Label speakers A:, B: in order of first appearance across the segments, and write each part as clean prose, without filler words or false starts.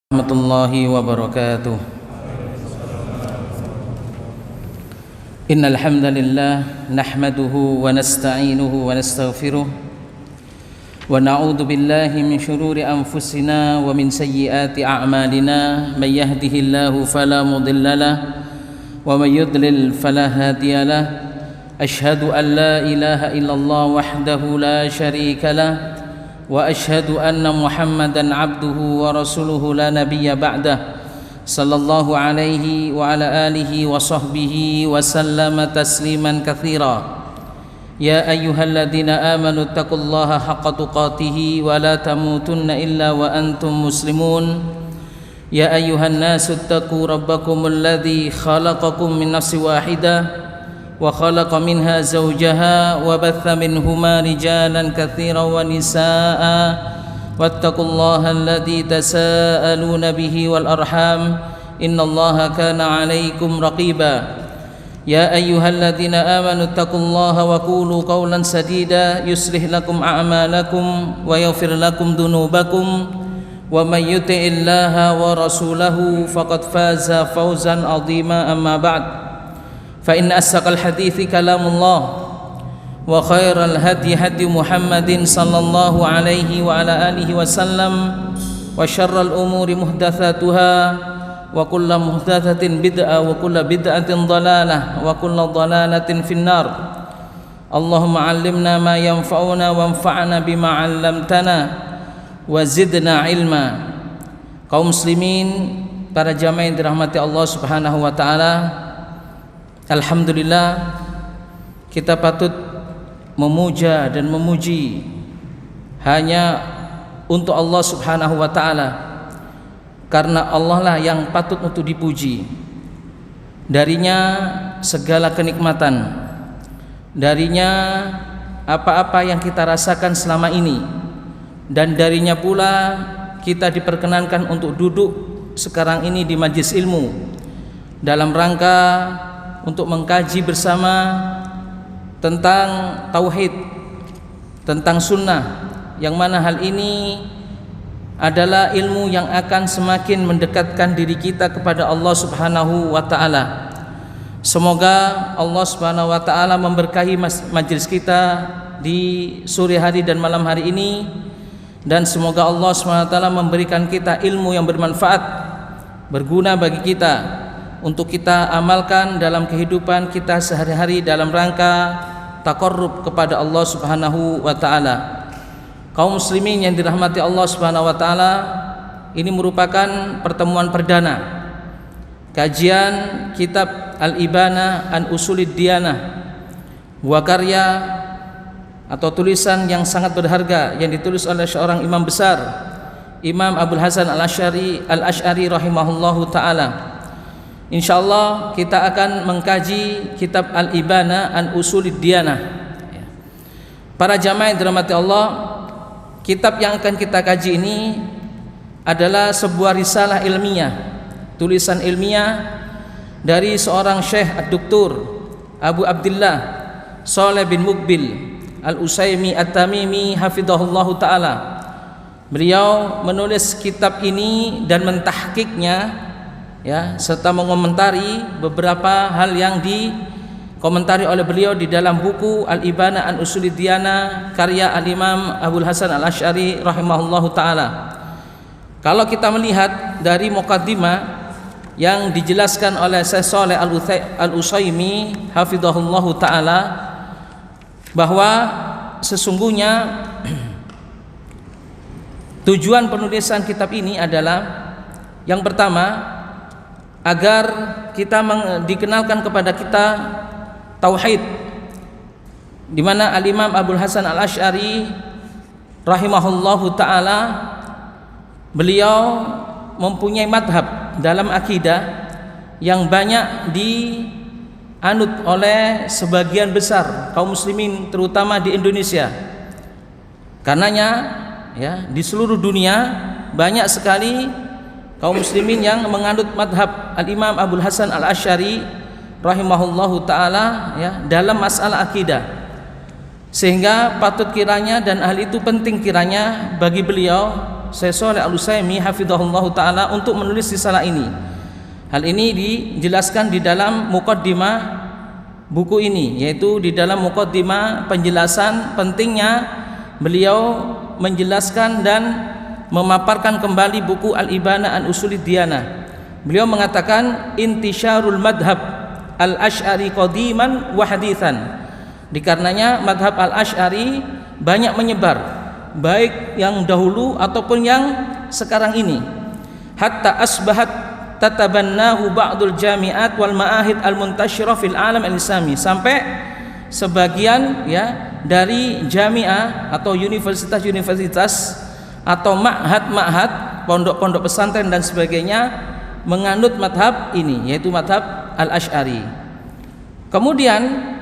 A: Warahmatullahi wabarakatuh. Innal hamdalillah nahmaduhu wa nasta'inuhu wa nastaghfiruh wa na'udzu billahi min shururi anfusina wa min sayyiati a'malina may yahdihillahu fala mudilla lahu wa may yudlil fala hadiya lahu. Asyhadu an la ilaha illallah wahdahu la syarika lahu wa asyhadu anna Muhammadan abduhu wa rasuluhu la nabiyya ba'dah sallallahu alaihi wa ala alihi wa sahbihi wa sallama tasliman katsira. Ya ayyuhalladzina amanu taqullaha haqqa tuqatih wa la tamutunna illa wa antum muslimun. Ya ayyuhan nasu taqu rabbakumul ladzi khalaqakum min nafsin wahidah wa khalaqa minha zawjaha wa batha minhuma rijalan katsiran wa nisaa'a wattaqullaha alladzi tasaaluna bihi wal arham innallaha kana 'alaikum raqiba. Ya ayyuhalladzina amanu taqullaha wa qulu qawlan sadida yuslih lakum a'malakum wa yaghfir lakum dhunubakum wa may yuti'illaha wa rasulahu faqad faza fawzan 'azima. Amma ba'd, fa inna asdaqal hadithi kalamullah wa khairal hadi hadi Muhammadin sallallahu alaihi wa ala alihi wasallam wa syarral umuri muhdatsatuha wa kullu muhdatsatin bid'ah wa kullu bid'atin dhalalah wa kullu dhalalatin finnar. Allahumma 'allimna ma yanfa'una wanfa'na bima 'allamtana wa zidna ilma. Kaum muslimin, para jamaah yang dirahmati Allah Subhanahu wa taala, alhamdulillah, kita patut memuja dan memuji hanya untuk Allah Subhanahu wa ta'ala, karena Allah lah yang patut untuk dipuji. Darinya segala kenikmatan, darinya apa-apa yang kita rasakan selama ini, dan darinya pula kita diperkenankan untuk duduk sekarang ini di majlis ilmu dalam rangka untuk mengkaji bersama tentang tauhid, tentang sunnah, yang mana hal ini adalah ilmu yang akan semakin mendekatkan diri kita kepada Allah Subhanahu wa ta'ala. Semoga Allah Subhanahu wa ta'ala memberkahi majlis kita di sore hari dan malam hari ini, dan semoga Allah Subhanahu wa ta'ala memberikan kita ilmu yang bermanfaat, berguna bagi kita, untuk kita amalkan dalam kehidupan kita sehari-hari dalam rangka taqarrub kepada Allah Subhanahu wa ta'ala. Kaum muslimin yang dirahmati Allah Subhanahu wa ta'ala, ini merupakan pertemuan perdana kajian kitab Al-Ibana an Usulid Diyanah, buah karya atau tulisan yang sangat berharga yang ditulis oleh seorang imam besar, Imam Abul Hasan Al-Asy'ari rahimahullahu ta'ala. InsyaAllah kita akan mengkaji kitab Al-Ibana an Usulid Diyanah. Para jamaah yang dirahmati Allah, kitab yang akan kita kaji ini adalah sebuah risalah ilmiah, tulisan ilmiah dari seorang Syekh Ad-Doktor Abu Abdullah Shalih bin Muqbil Al-Utsaimin At-Tamimi hafizahullahu ta'ala. Beliau menulis kitab ini dan mentahqiqnya, serta mengomentari beberapa hal yang dikomentari oleh beliau di dalam buku Al-Ibana an Usulid Diyanah karya Al-Imam Abul Hasan Al-Asy'ari rahimahullahu ta'ala. Kalau kita melihat dari muqaddimah yang dijelaskan oleh Syekh Shalih Al-Utsaimin hafizahullahu ta'ala, bahwa sesungguhnya tujuan penulisan kitab ini adalah yang pertama, agar kita dikenalkan kepada kita tauhid, di mana Al-Imam Abul Hasan Al-Asy'ari rahimahullahu ta'ala, beliau mempunyai madhab dalam akidah yang banyak dianut oleh sebagian besar kaum muslimin, terutama di Indonesia. Karenanya di seluruh dunia banyak sekali kaum muslimin yang menganut madhab Al-Imam Abul Hasan Al-Asy'ari rahimahullahu ta'ala dalam masalah akidah, sehingga patut kiranya dan hal itu penting kiranya bagi beliau Syekh Shalih Al-Utsaimin hafizahullah taala untuk menulis risalah ini. Hal ini dijelaskan di dalam muqaddimah buku ini, yaitu di dalam muqaddimah penjelasan pentingnya beliau menjelaskan dan memaparkan kembali buku Al-Ibana an Usulid Diyanah. Beliau mengatakan intisyarul madhab al-Asy'ari qadiman wa haditsan. Dikarenanya madhab al-Asy'ari banyak menyebar, baik yang dahulu ataupun yang sekarang ini. Hatta asbahat tatabannahu ba'dul jami'at wal ma'ahid al-muntashirah fil alam al-islami, sampai sebagian ya dari jami'ah atau universitas-universitas atau ma'had, pondok-pondok pesantren dan sebagainya menganut madhab ini, yaitu madhab al-Asy'ari. Kemudian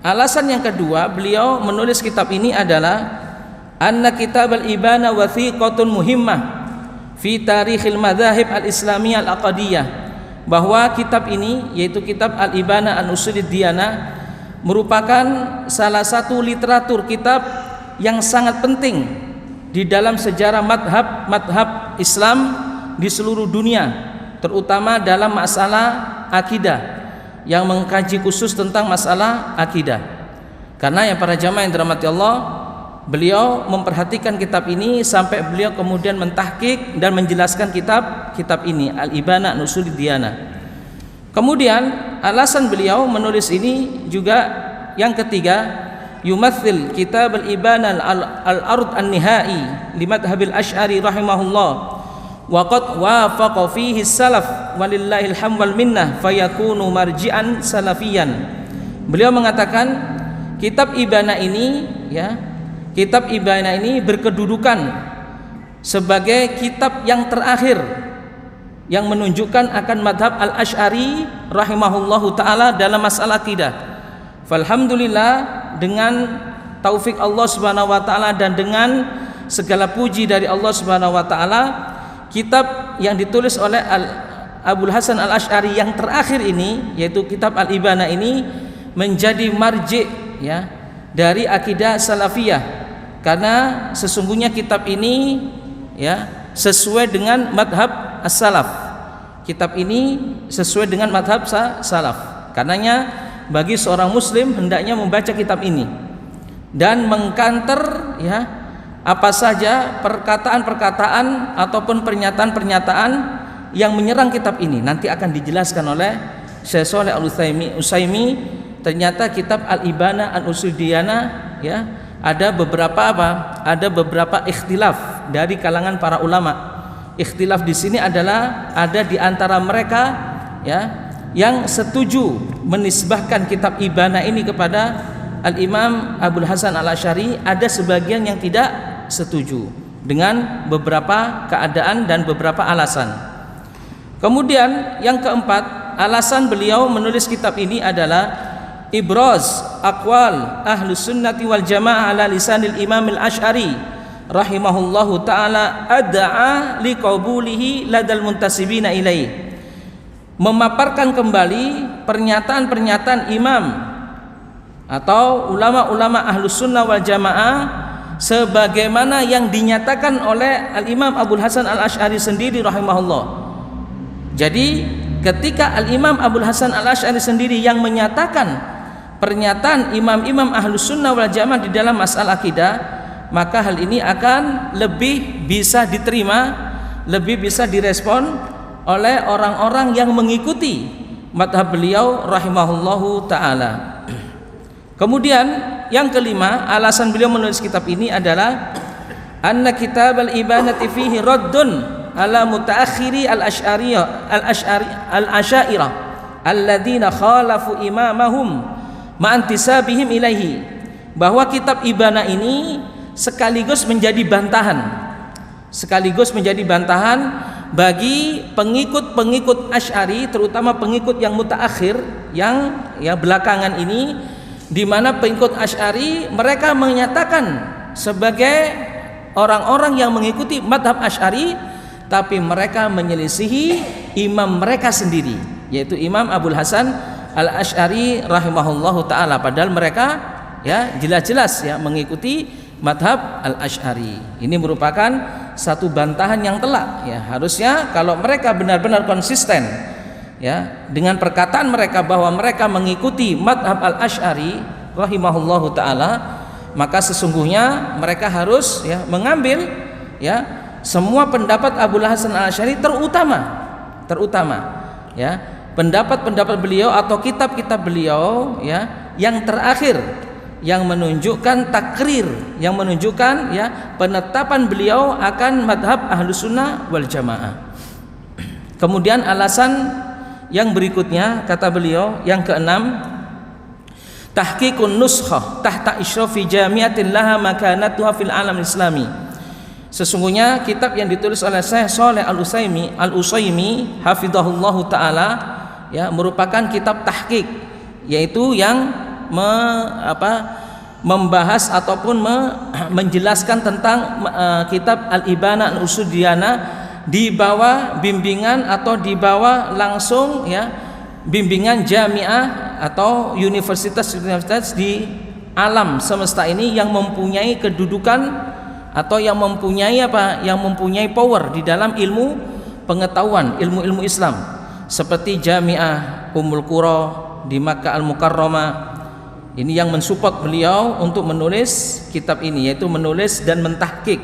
A: alasan yang kedua beliau menulis kitab ini adalah anna kitab al-Ibana wathiqatun muhimmah fi tarikhil madzahib al-islamiyah al-aqadiyah, bahwa kitab ini yaitu kitab Al-Ibana an Usulid Diyanah merupakan salah satu literatur kitab yang sangat penting di dalam sejarah madhab Islam di seluruh dunia, terutama dalam masalah akidah, yang mengkaji khusus tentang masalah akidah. Karena yang para jamaah yang dirahmati Allah, beliau memperhatikan kitab ini sampai beliau kemudian mentahqiq dan menjelaskan kitab ini Al-Ibana an Usulid Diyanah. Kemudian alasan beliau menulis ini juga yang ketiga, yumathil kitab Al-Ibana al-Ard an-Nihai li madhhabil Asy'ari rahimahullah wa qad wafaqa fihi salaf walillahil hamd wal minnah fayakunu marji'an salafiyan. Beliau mengatakan kitab Ibana ini ya, kitab Ibana ini berkedudukan sebagai kitab yang terakhir yang menunjukkan akan madhab al-Asy'ari rahimahullahu ta'ala dalam masalah akidah. Falhamdulillah, dengan taufik Allah subhanahu wa ta'ala dan dengan segala puji dari Allah subhanahu wa ta'ala, kitab yang ditulis oleh Abul Hasan al-Asy'ari yang terakhir ini, yaitu kitab Al-Ibana ini, menjadi marji' ya dari akidah salafiyah, karena sesungguhnya kitab ini ya sesuai dengan madhab as-salaf. Kitab ini sesuai dengan madhab salaf. Karenanya bagi seorang muslim hendaknya membaca kitab ini dan mengkanter ya apa saja perkataan-perkataan ataupun pernyataan-pernyataan yang menyerang kitab ini. Nanti akan dijelaskan oleh Syekh Shalih Al-Utsaimin. Ternyata kitab Al-Ibana an Usulid Diyanah ya ada beberapa ikhtilaf dari kalangan para ulama. Ikhtilaf di sini adalah ada di antara mereka ya yang setuju menisbahkan kitab Ibana ini kepada Al-Imam Abul Hasan al-Asy'ari, ada sebagian yang tidak setuju dengan beberapa keadaan dan beberapa alasan. Kemudian yang keempat, alasan beliau menulis kitab ini adalah ibraz aqwal ahlus sunnati wal jamaah ala lisanil Imam al-Asy'ari rahimahullahu ta'ala ad'a liqabulihi ladal muntasibina ilaih, memaparkan kembali pernyataan-pernyataan imam atau ulama-ulama ahlus sunnah wal jamaah sebagaimana yang dinyatakan oleh Al-Imam Abul Hasan al-Asy'ari sendiri rahimahullah. Jadi ketika Al-Imam Abul Hasan al-Asy'ari sendiri yang menyatakan pernyataan imam-imam ahlus sunnah wal jamaah di dalam masalah akidah, maka hal ini akan lebih bisa diterima, lebih bisa direspon oleh orang-orang yang mengikuti madhab beliau rahimahullahu ta'ala. Kemudian yang kelima, alasan beliau menulis kitab ini adalah anna kitab al-Ibanati fihi raddun ala mutaakhiri al-Asy'ariyah alladhina khalafu imamahum ma'antisabihim ilaihi, bahwa kitab Ibana ini sekaligus menjadi bantahan bagi pengikut-pengikut Asy'ari, terutama pengikut yang mutaakhir, yang ya belakangan ini, di mana pengikut Asy'ari mereka menyatakan sebagai orang-orang yang mengikuti madhab Asy'ari, tapi mereka menyelisihi imam mereka sendiri, yaitu Imam Abul Hasan al-Asy'ari rahimahullahu ta'ala, padahal mereka ya jelas-jelas ya mengikuti madhab al-Asy'ari. Ini merupakan satu bantahan yang telak ya. Harusnya kalau mereka benar-benar konsisten ya dengan perkataan mereka bahwa mereka mengikuti madhab al-Asy'ari rahimahullahu taala, maka sesungguhnya mereka harus ya mengambil ya semua pendapat Abul Hasan al-Asy'ari terutama ya pendapat-pendapat beliau atau kitab-kitab beliau ya yang terakhir yang menunjukkan takrir, yang menunjukkan ya penetapan beliau akan madhab Ahlus Sunnah wal Jamaah. Kemudian alasan yang berikutnya kata beliau yang keenam, tahqiqun nuskhah tahta isyrafi jami'atin laha makanatuha fil alam islami. Sesungguhnya kitab yang ditulis oleh Syekh Shalih Al-Utsaimin hafizahullahu taala ya merupakan kitab tahqiq, yaitu yang membahas ataupun menjelaskan tentang kitab Al-Ibana Al-Usul Diyanah di bawah bimbingan atau di bawah langsung ya bimbingan jamiah atau universitas di alam semesta ini yang mempunyai kedudukan atau yang mempunyai power di dalam ilmu pengetahuan, ilmu-ilmu Islam, seperti Jamiah Ummul Qura di Makkah Al-Mukarramah. Ini yang mensupport beliau untuk menulis kitab ini, yaitu menulis dan mentahqiq,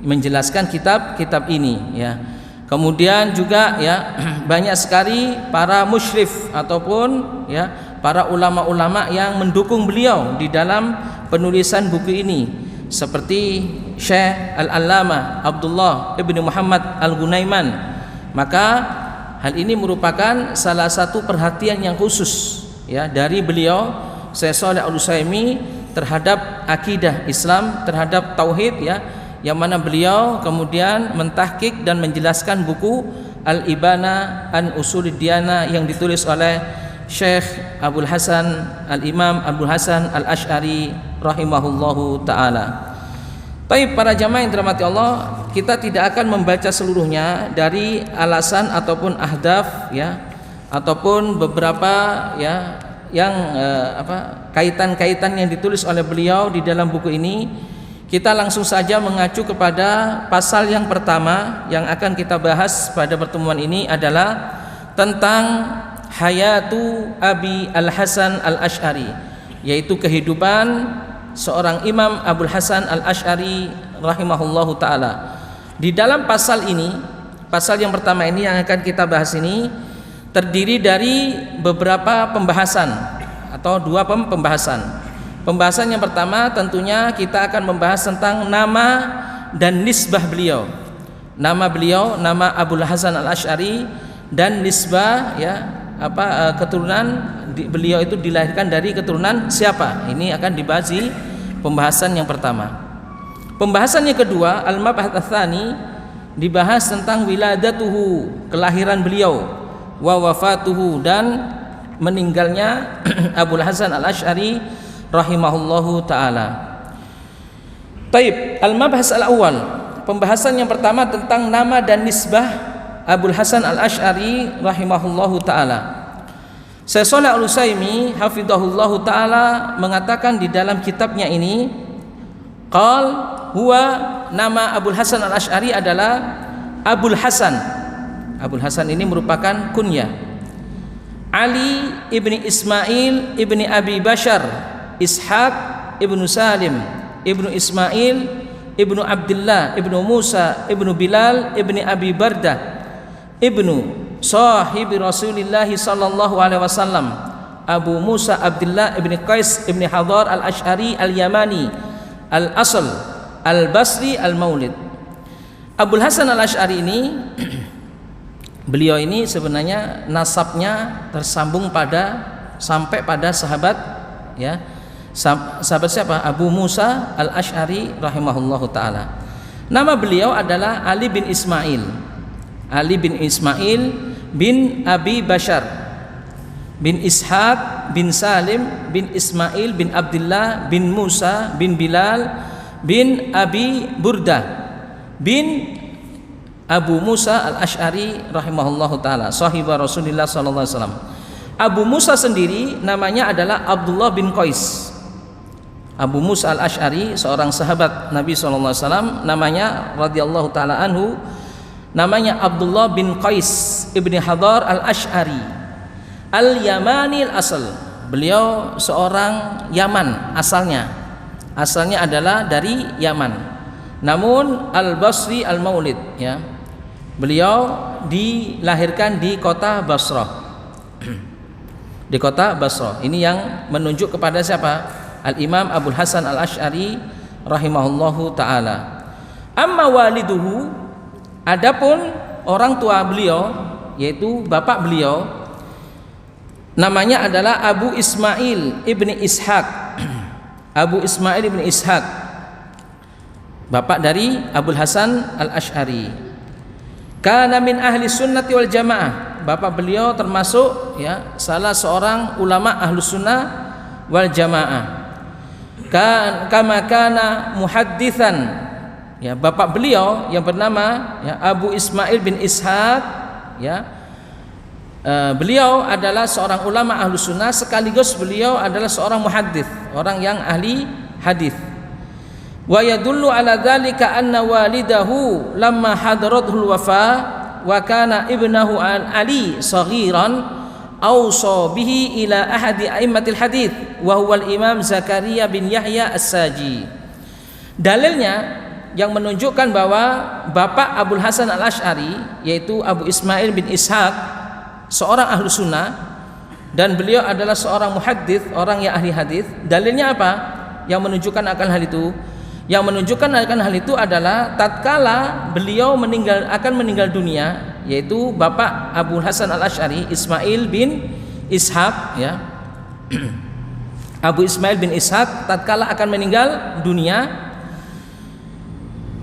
A: menjelaskan kitab-kitab ini ya. Kemudian juga ya banyak sekali para musyrif ataupun ya para ulama-ulama yang mendukung beliau di dalam penulisan buku ini, seperti Syekh Al-Allamah Abdullah ibni Muhammad Al-Gunaiman. Maka hal ini merupakan salah satu perhatian yang khusus ya dari beliau Syekh Shalih Al-Utsaimin terhadap akidah Islam, terhadap tauhid ya, yang mana beliau kemudian mentahqiq dan menjelaskan buku Al-Ibana an Usulid Diyanah yang ditulis oleh Syekh Abul Hasan Al-Imam Abul Hasan Al-Asy'ari rahimahullahu taala. Baik para jamaah yang dirahmati Allah, kita tidak akan membaca seluruhnya dari alasan ataupun ahdaf ya, ataupun beberapa ya yang kaitan-kaitan yang ditulis oleh beliau di dalam buku ini. Kita langsung saja mengacu kepada pasal yang pertama yang akan kita bahas pada pertemuan ini adalah tentang hayatu Abi Al-Hasan Al-Asy'ari, yaitu kehidupan seorang Imam Abul Hasan Al-Asy'ari rahimahullahu taala. Di dalam pasal ini, pasal yang pertama ini yang akan kita bahas ini terdiri dari beberapa pembahasan atau dua pembahasan. Pembahasan yang pertama tentunya kita akan membahas tentang nama dan nisbah beliau. Nama beliau, nama Abul Hasan Al-Asy'ari, dan nisbah ya keturunan beliau itu dilahirkan dari keturunan siapa. Ini akan dibahas di pembahasan yang pertama. Pembahasan yang kedua, al-mabhath ats-tsani, dibahas tentang wiladatuhu, kelahiran beliau, wa wafatuhu, dan meninggalnya Abul Hasan Al-Asy'ari rahimahullahu taala. Taib, al-mabhas al-awwal, pembahasan yang pertama tentang nama dan nisbah Abul Hasan Al-Asy'ari rahimahullahu taala. Syekh Shalih Al-Utsaimin hafizahullahu taala mengatakan di dalam kitabnya ini, qal huwa, nama Abul Hasan Al-Asy'ari adalah Abul Hasan. Abul Hasan ini merupakan kunyah. Ali ibni Ismail ibni Abi Bashar Ishaq ibnu Salim ibnu Ismail ibnu Abdullah ibnu Musa ibnu Bilal ibni Abi Bardah ibnu sahibi Rasulillah sallallahu alaihi wasallam Abu Musa Abdullah ibni Qais ibni Hadar Al-Asy'ari Al-Yamani Al-Asl Al-Basri Al-Maulid. Abul Hasan Al-Asy'ari ini beliau ini sebenarnya nasabnya tersambung sampai pada sahabat ya. Sahabat siapa? Abu Musa Al-Asy'ari rahimahullahu taala. Nama beliau adalah Ali bin Ismail. Ali bin Ismail bin Abi Bashar bin Ishaq bin Salim bin Ismail bin Abdullah bin Musa bin Bilal bin Abi Burdah bin Abu Musa Al-Asy'ari rahimahullahu taala, sahiba Rasulullah sallallahu alaihi wasallam. Abu Musa sendiri namanya adalah Abdullah bin Qais. Abu Musa al-Asy'ari, seorang sahabat Nabi SAW, namanya radhiyallahu taala anhu, namanya Abdullah bin Qais ibni Hadar al-Asy'ari al-Yamani al-asal. Beliau seorang Yaman asalnya adalah dari Yaman, namun al-Basri al-Maulid, ya. Beliau dilahirkan di kota Basrah. Di kota Basrah. Ini yang menunjuk kepada siapa? Al-Imam Abul Hasan al-Asy'ari rahimahullahu ta'ala. Amma waliduhu, adapun orang tua beliau, yaitu bapak beliau, namanya adalah Abu Ismail ibni Ishaq. Abu Ismail ibni Ishaq, bapak dari Abul Hasan al-Asy'ari. Kana min ahli sunnati wal jamaah, bapak beliau termasuk, ya, salah seorang ulama ahlu sunnah wal jamaah. Kama kana muhadditsan, ya, bapak beliau yang bernama, ya, Abu Ismail bin Ishaq, ya, beliau adalah seorang ulama ahlu sunnah sekaligus beliau adalah seorang muhaddits, orang yang ahli hadis. Wa yadullu ala dzalika anna walidahu lamma hadaratul wafa wa kana ibnahu an Ali saghiran awsa bihi ila ahadi a'immatil hadits wa huwa al-Imam Zakaria bin Yahya As-Saji. Dalilnya yang menunjukkan bahwa bapak Abul Hasan al-Asy'ari, yaitu Abu Ismail bin Ishaq, seorang ahlu sunnah dan beliau adalah seorang muhaddits, orang yang ahli hadis. Dalilnya apa yang menunjukkan akan hal itu? Yang menunjukkan akan hal itu adalah tatkala beliau akan meninggal dunia, yaitu bapak Abu Hasan al-Asy'ari Ismail bin Ishaq, ya. Abu Ismail bin Ishaq tatkala akan meninggal dunia,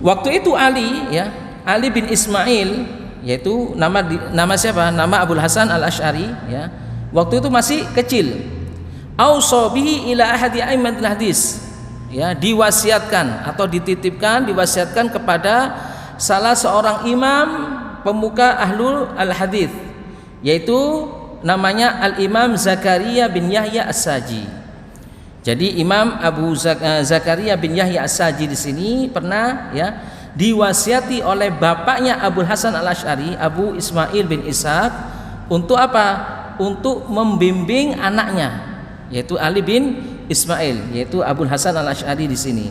A: waktu itu Ali, ya, Ali bin Ismail, yaitu nama siapa? Nama Abu Hasan al-Asy'ari, ya. Waktu itu masih kecil. Ausa bihi ila ahadi a'immatil hadis, ya, diwasiatkan atau diwasiatkan kepada salah seorang imam pemuka ahlul al-hadis, yaitu namanya Al-Imam Zakaria bin Yahya As-Saji. Jadi Imam Abu Zakaria bin Yahya As-Saji di sini pernah, ya, diwasiati oleh bapaknya Abu Hasan al-Asy'ari, Abu Ismail bin Ishaq, untuk apa? Untuk membimbing anaknya, yaitu Ali bin Ismail, yaitu Abu Hasan al-Asy'ari di sini.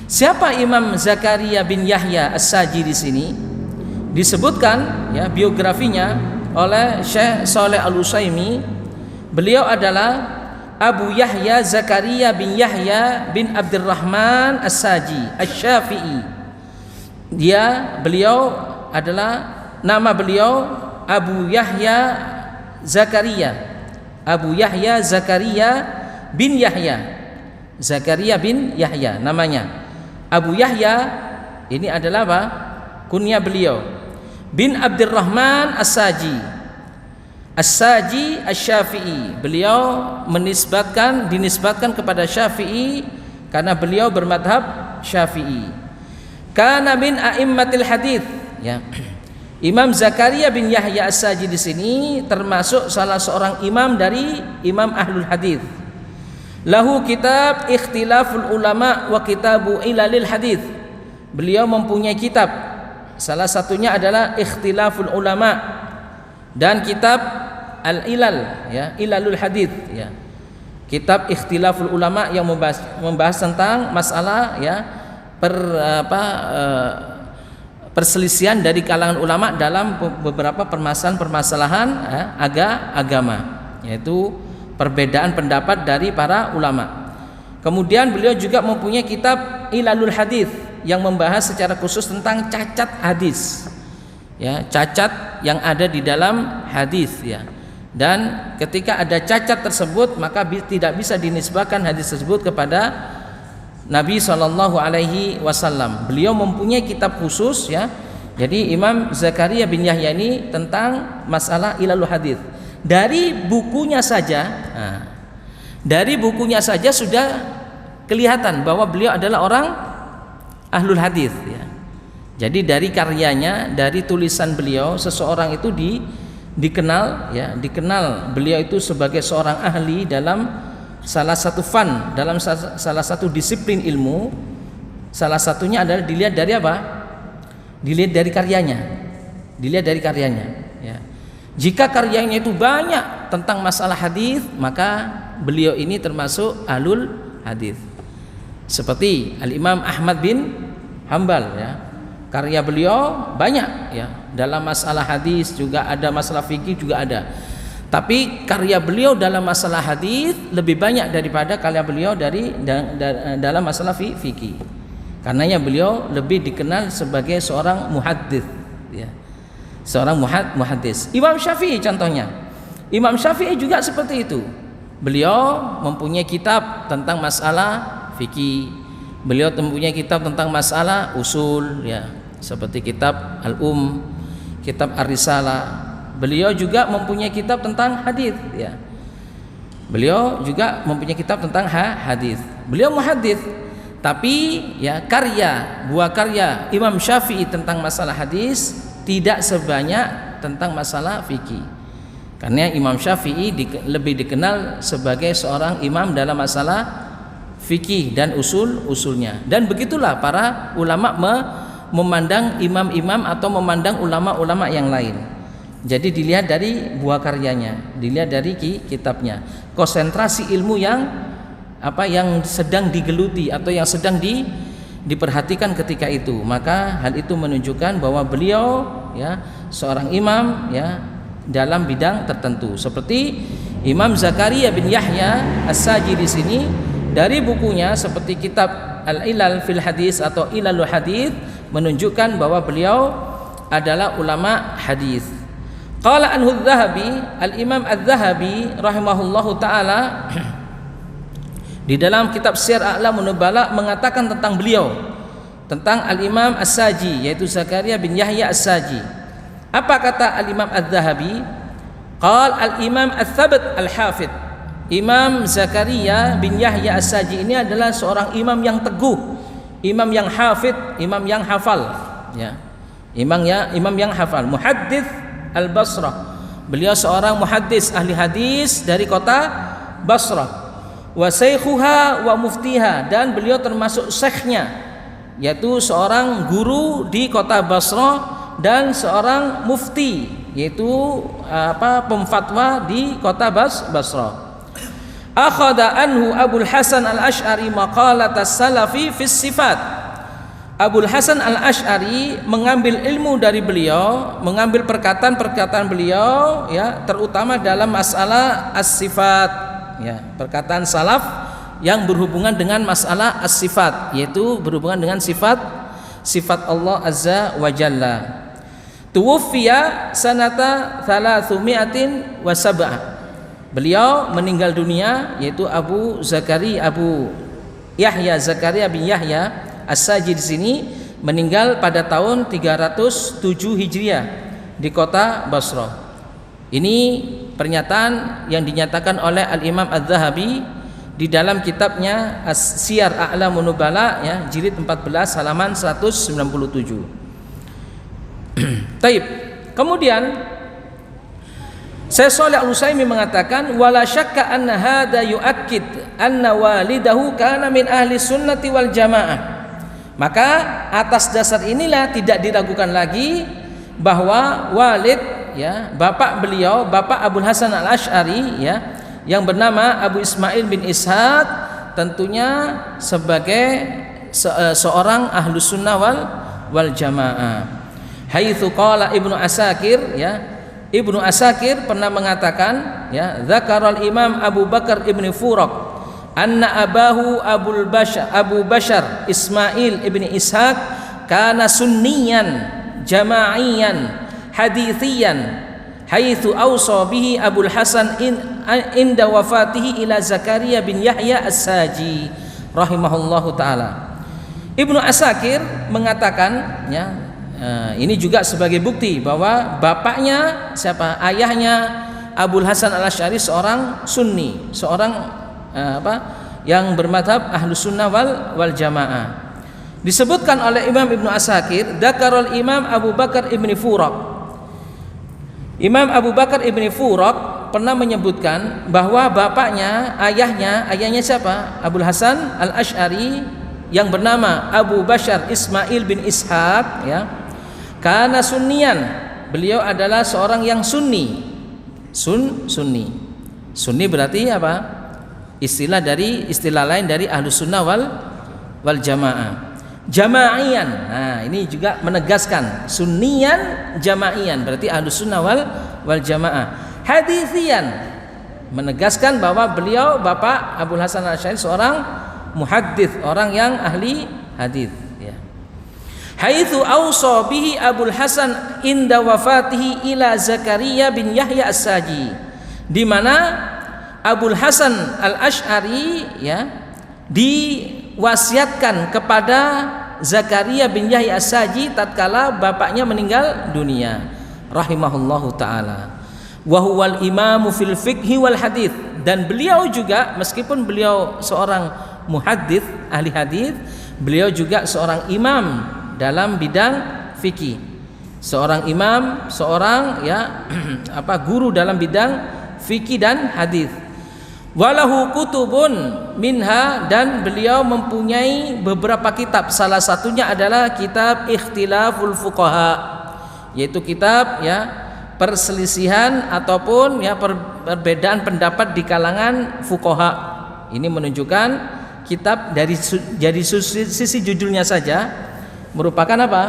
A: Siapa Imam Zakaria bin Yahya As-Saji di sini? Disebutkan, ya, biografinya oleh Syekh Shalih Al-Utsaimin. Beliau adalah Abu Yahya Zakaria bin Yahya bin Abdurrahman As-Saji Asy-Syafi'i. Beliau adalah nama beliau Abu Yahya Zakaria. Abu Yahya Zakaria bin Yahya. Zakaria bin Yahya namanya. Abu Yahya ini adalah apa? Kunyah beliau. Bin Abdurrahman As-Saji. As-Saji Asy-Syafi'i. Beliau dinisbatkan kepada Syafi'i karena beliau bermadhab Syafi'i. Kana min a'immatil hadits, ya. Imam Zakaria bin Yahya As-Saji di sini termasuk salah seorang imam dari imam ahlul hadits. Lahu kitab Ikhtilaful Ulama wa Kitabu Ilalil Hadits. Beliau mempunyai kitab, salah satunya adalah Ikhtilaful Ulama dan kitab Al-Ilal, ya, Ilalul Hadits, ya. Kitab Ikhtilaful Ulama yang membahas tentang masalah, ya, perselisihan dari kalangan ulama dalam beberapa permasalahan agama, yaitu perbedaan pendapat dari para ulama. Kemudian beliau juga mempunyai kitab Ilalul Hadits yang membahas secara khusus tentang cacat hadis, ya, cacat yang ada di dalam hadis, ya. Dan ketika ada cacat tersebut maka tidak bisa dinisbahkan hadis tersebut kepada Nabi SAW. Beliau mempunyai kitab khusus, ya. Jadi Imam Zakaria bin Yahya ini tentang masalah Ilalul Hadits. Dari bukunya saja sudah kelihatan bahwa beliau adalah orang ahlul hadits, ya. Jadi dari karyanya, dari tulisan beliau, seseorang itu dikenal beliau itu sebagai seorang ahli dalam salah satu fan dalam salah satu disiplin ilmu, salah satunya adalah dilihat dari apa? Dilihat dari karyanya. Dilihat dari karyanya, ya. Jika karyanya itu banyak tentang masalah hadis, maka beliau ini termasuk ahlul hadis. Seperti Al-Imam Ahmad bin Hambal, ya. Karya beliau banyak, ya. Dalam masalah hadis juga ada, masalah fikih juga ada. Tapi karya beliau dalam masalah hadis lebih banyak daripada karya beliau dalam masalah fikih. Karenanya beliau lebih dikenal sebagai seorang muhaddits, ya. Seorang muhaddits. Imam Syafi'i contohnya. Imam Syafi'i juga seperti itu. Beliau mempunyai kitab tentang masalah fikih. Beliau mempunyai kitab tentang masalah usul, ya. Seperti kitab Al-Um, kitab Ar-Risalah. Beliau juga mempunyai kitab tentang hadis, ya. Beliau juga mempunyai kitab tentang hadis. Beliau muhaddits. Tapi ya buah karya Imam Syafi'i tentang masalah hadis tidak sebanyak tentang masalah fikih. Karena Imam Syafi'i lebih dikenal sebagai seorang imam dalam masalah fikih dan usulnya. Dan begitulah para ulama memandang imam-imam atau memandang ulama-ulama yang lain. Jadi dilihat dari buah karyanya, dilihat dari kitabnya. Konsentrasi ilmu yang sedang digeluti atau yang sedang diperhatikan ketika itu, maka hal itu menunjukkan bahwa beliau, ya, seorang imam, ya, dalam bidang tertentu. Seperti Imam Zakaria bin Yahya As-Saji di sini, dari bukunya seperti kitab Al-Ilal fil Hadis atau Ilalul Hadis, menunjukkan bahwa beliau adalah ulama hadis. Qala anhu Az-Zahabi, Al-Imam Az-Zahabi rahimahullahu taala di dalam kitab Syiar A'lamun Nubala mengatakan tentang beliau, tentang Al-Imam As-Saji, yaitu Zakaria bin Yahya As-Saji. Apa kata Al-Imam Az-Zahabi? Qal Al-Imam Ats-Tsabt Al-Hafidh. Imam Zakaria bin Yahya As-Saji ini adalah seorang imam yang teguh, imam yang hafidh, imam yang hafal, ya. Imam yang hafal, muhaddits Al-Basrah. Beliau seorang muhaddits, ahli hadis dari kota Basrah. Wa syaikhuha wa muftiha, dan beliau termasuk syekhnya, yaitu seorang guru di kota Basrah dan seorang mufti, yaitu pemfatwa di kota Basrah. Akhadha anhu Abul Hasan Al-Asy'ari maqalat as-salafi fi sifat. Abul Hasan Al-Asy'ari mengambil ilmu dari beliau, mengambil perkataan-perkataan beliau, ya, terutama dalam masalah as-sifat, ya, perkataan salaf yang berhubungan dengan masalah as-sifat, yaitu berhubungan dengan sifat Allah Azza wa Jalla. Tuwfiya sanata 307. Beliau meninggal dunia, yaitu Abu Yahya Zakaria bin Yahya As-Saji di sini meninggal pada tahun 307 Hijriah di kota Basrah. Ini pernyataan yang dinyatakan oleh Al-Imam Az-Zahabi di dalam kitabnya As-Syiar A'lamun Nubala, ya, jilid 14 halaman 197. Taib. Kemudian Syekh Shalih Al-Utsaimin mengatakan wala syakka anna hadza yu'akkid anna walidahu kana min ahli sunnati wal jamaah. Maka atas dasar inilah tidak diragukan lagi bahwa walid, ya, bapak beliau, bapak Abul Hasan Al-Asy'ari, ya, yang bernama Abu Ismail bin Ishaq, tentunya sebagai seorang ahlus sunnah wal jamaah. Haitsu qala Ibnu Asakir, ya, Ibnu Asakir pernah mengatakan, ya, dzakarul Imam Abu Bakar ibni Furaq anna abahu Abu Bashar Ismail ibni Ishaq kana sunniyan jama'iyan hadithiyan haitsu awsa bihi Abul Hasan inda wafatihi ila Zakaria bin Yahya As-Saji rahimahullahu taala. Ibnu Asakir mengatakan, ya, ini juga sebagai bukti bahwa bapaknya ayahnya Abul Hasan Al-Asy'ari seorang sunni, seorang yang bermadhab ahlus sunnah wal jamaah. Disebutkan oleh Imam Ibnu Asakir, dzakarul Imam Abu Bakar ibni Furaq. Imam Abu Bakar ibni Furaq pernah menyebutkan bahwa ayahnya siapa? Abul Hasan Al-Asy'ari yang bernama Abu Bashar Ismail bin Ishaq, ya. Kana sunnian, beliau adalah seorang yang sunni. Sunni. Sunni berarti apa? Istilah lain dari Ahlus Sunnah wal Jamaah. Jama'ian. Nah, ini juga menegaskan sunnian jama'ian berarti Ahlus Sunnah wal Jamaah. Hadithian, menegaskan bahwa beliau Bapak Abul Hasan Al-Asy'ari seorang muhaddits, orang yang ahli hadis, ya. Haitsu awsa bihi Abul Hasan inda wafatihi ila Zakaria bin Yahya As-Saji, di mana Abul Hasan Al-Asy'ari, ya, diwasiatkan kepada Zakaria bin Yahya As-Saji tatkala bapaknya meninggal dunia, rahimahullahu taala. Wa huwal imamu fil fiqhi wal hadits, dan beliau juga meskipun beliau seorang muhaddits, ahli hadis, beliau juga seorang imam dalam bidang fikih. Seorang imam, seorang guru dalam bidang fikih dan hadis. Walahu kutubun minha, dan beliau mempunyai beberapa kitab. Salah satunya adalah kitab Ikhtilaful Fuqaha, yaitu kitab perselisihan ataupun perbedaan pendapat di kalangan fuqaha. Ini menunjukkan kitab dari sisi judulnya saja merupakan apa?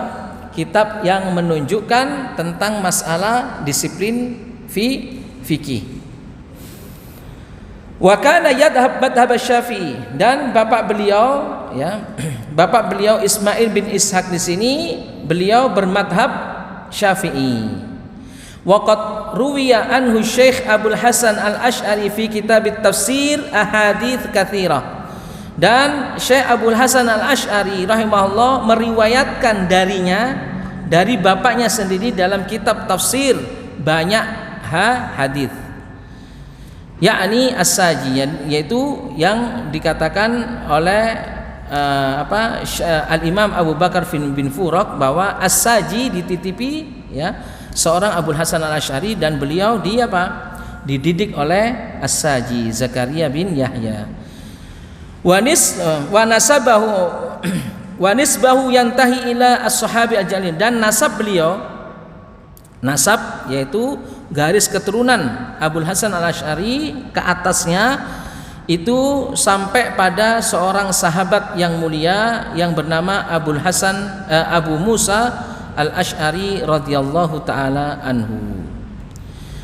A: Kitab yang menunjukkan tentang masalah disiplin fikih. Wa kana yadhhab madhhab Syafi'i, dan bapak beliau Ismail bin Ishaq di sini beliau bermadhab Syafi'i. Waqad ruwiya anhu Syekh Abul Hasan Al-Asy'ari fi kitab tafsir ahadits katsirah, dan Syekh Abul Hasan Al-Asy'ari rahimahullah meriwayatkan dari bapaknya sendiri dalam kitab tafsir banyak hadis, yakni As-Saji, yaitu yang dikatakan oleh Al-Imam Abu Bakar bin Furaq bahwa As-Saji dititipi, ya, seorang Abul Hasan Al-Asy'ari, dan beliau dididik oleh As-Saji Zakaria bin Yahya. Wa nisbahu yantahi ila as-sahabi al-jalil, dan nasab yaitu garis keturunan Abul Hasan Al-Asy'ari ke atasnya itu sampai pada seorang sahabat yang mulia yang bernama Abu Musa Al-Asy'ari radhiyallahu taala anhu.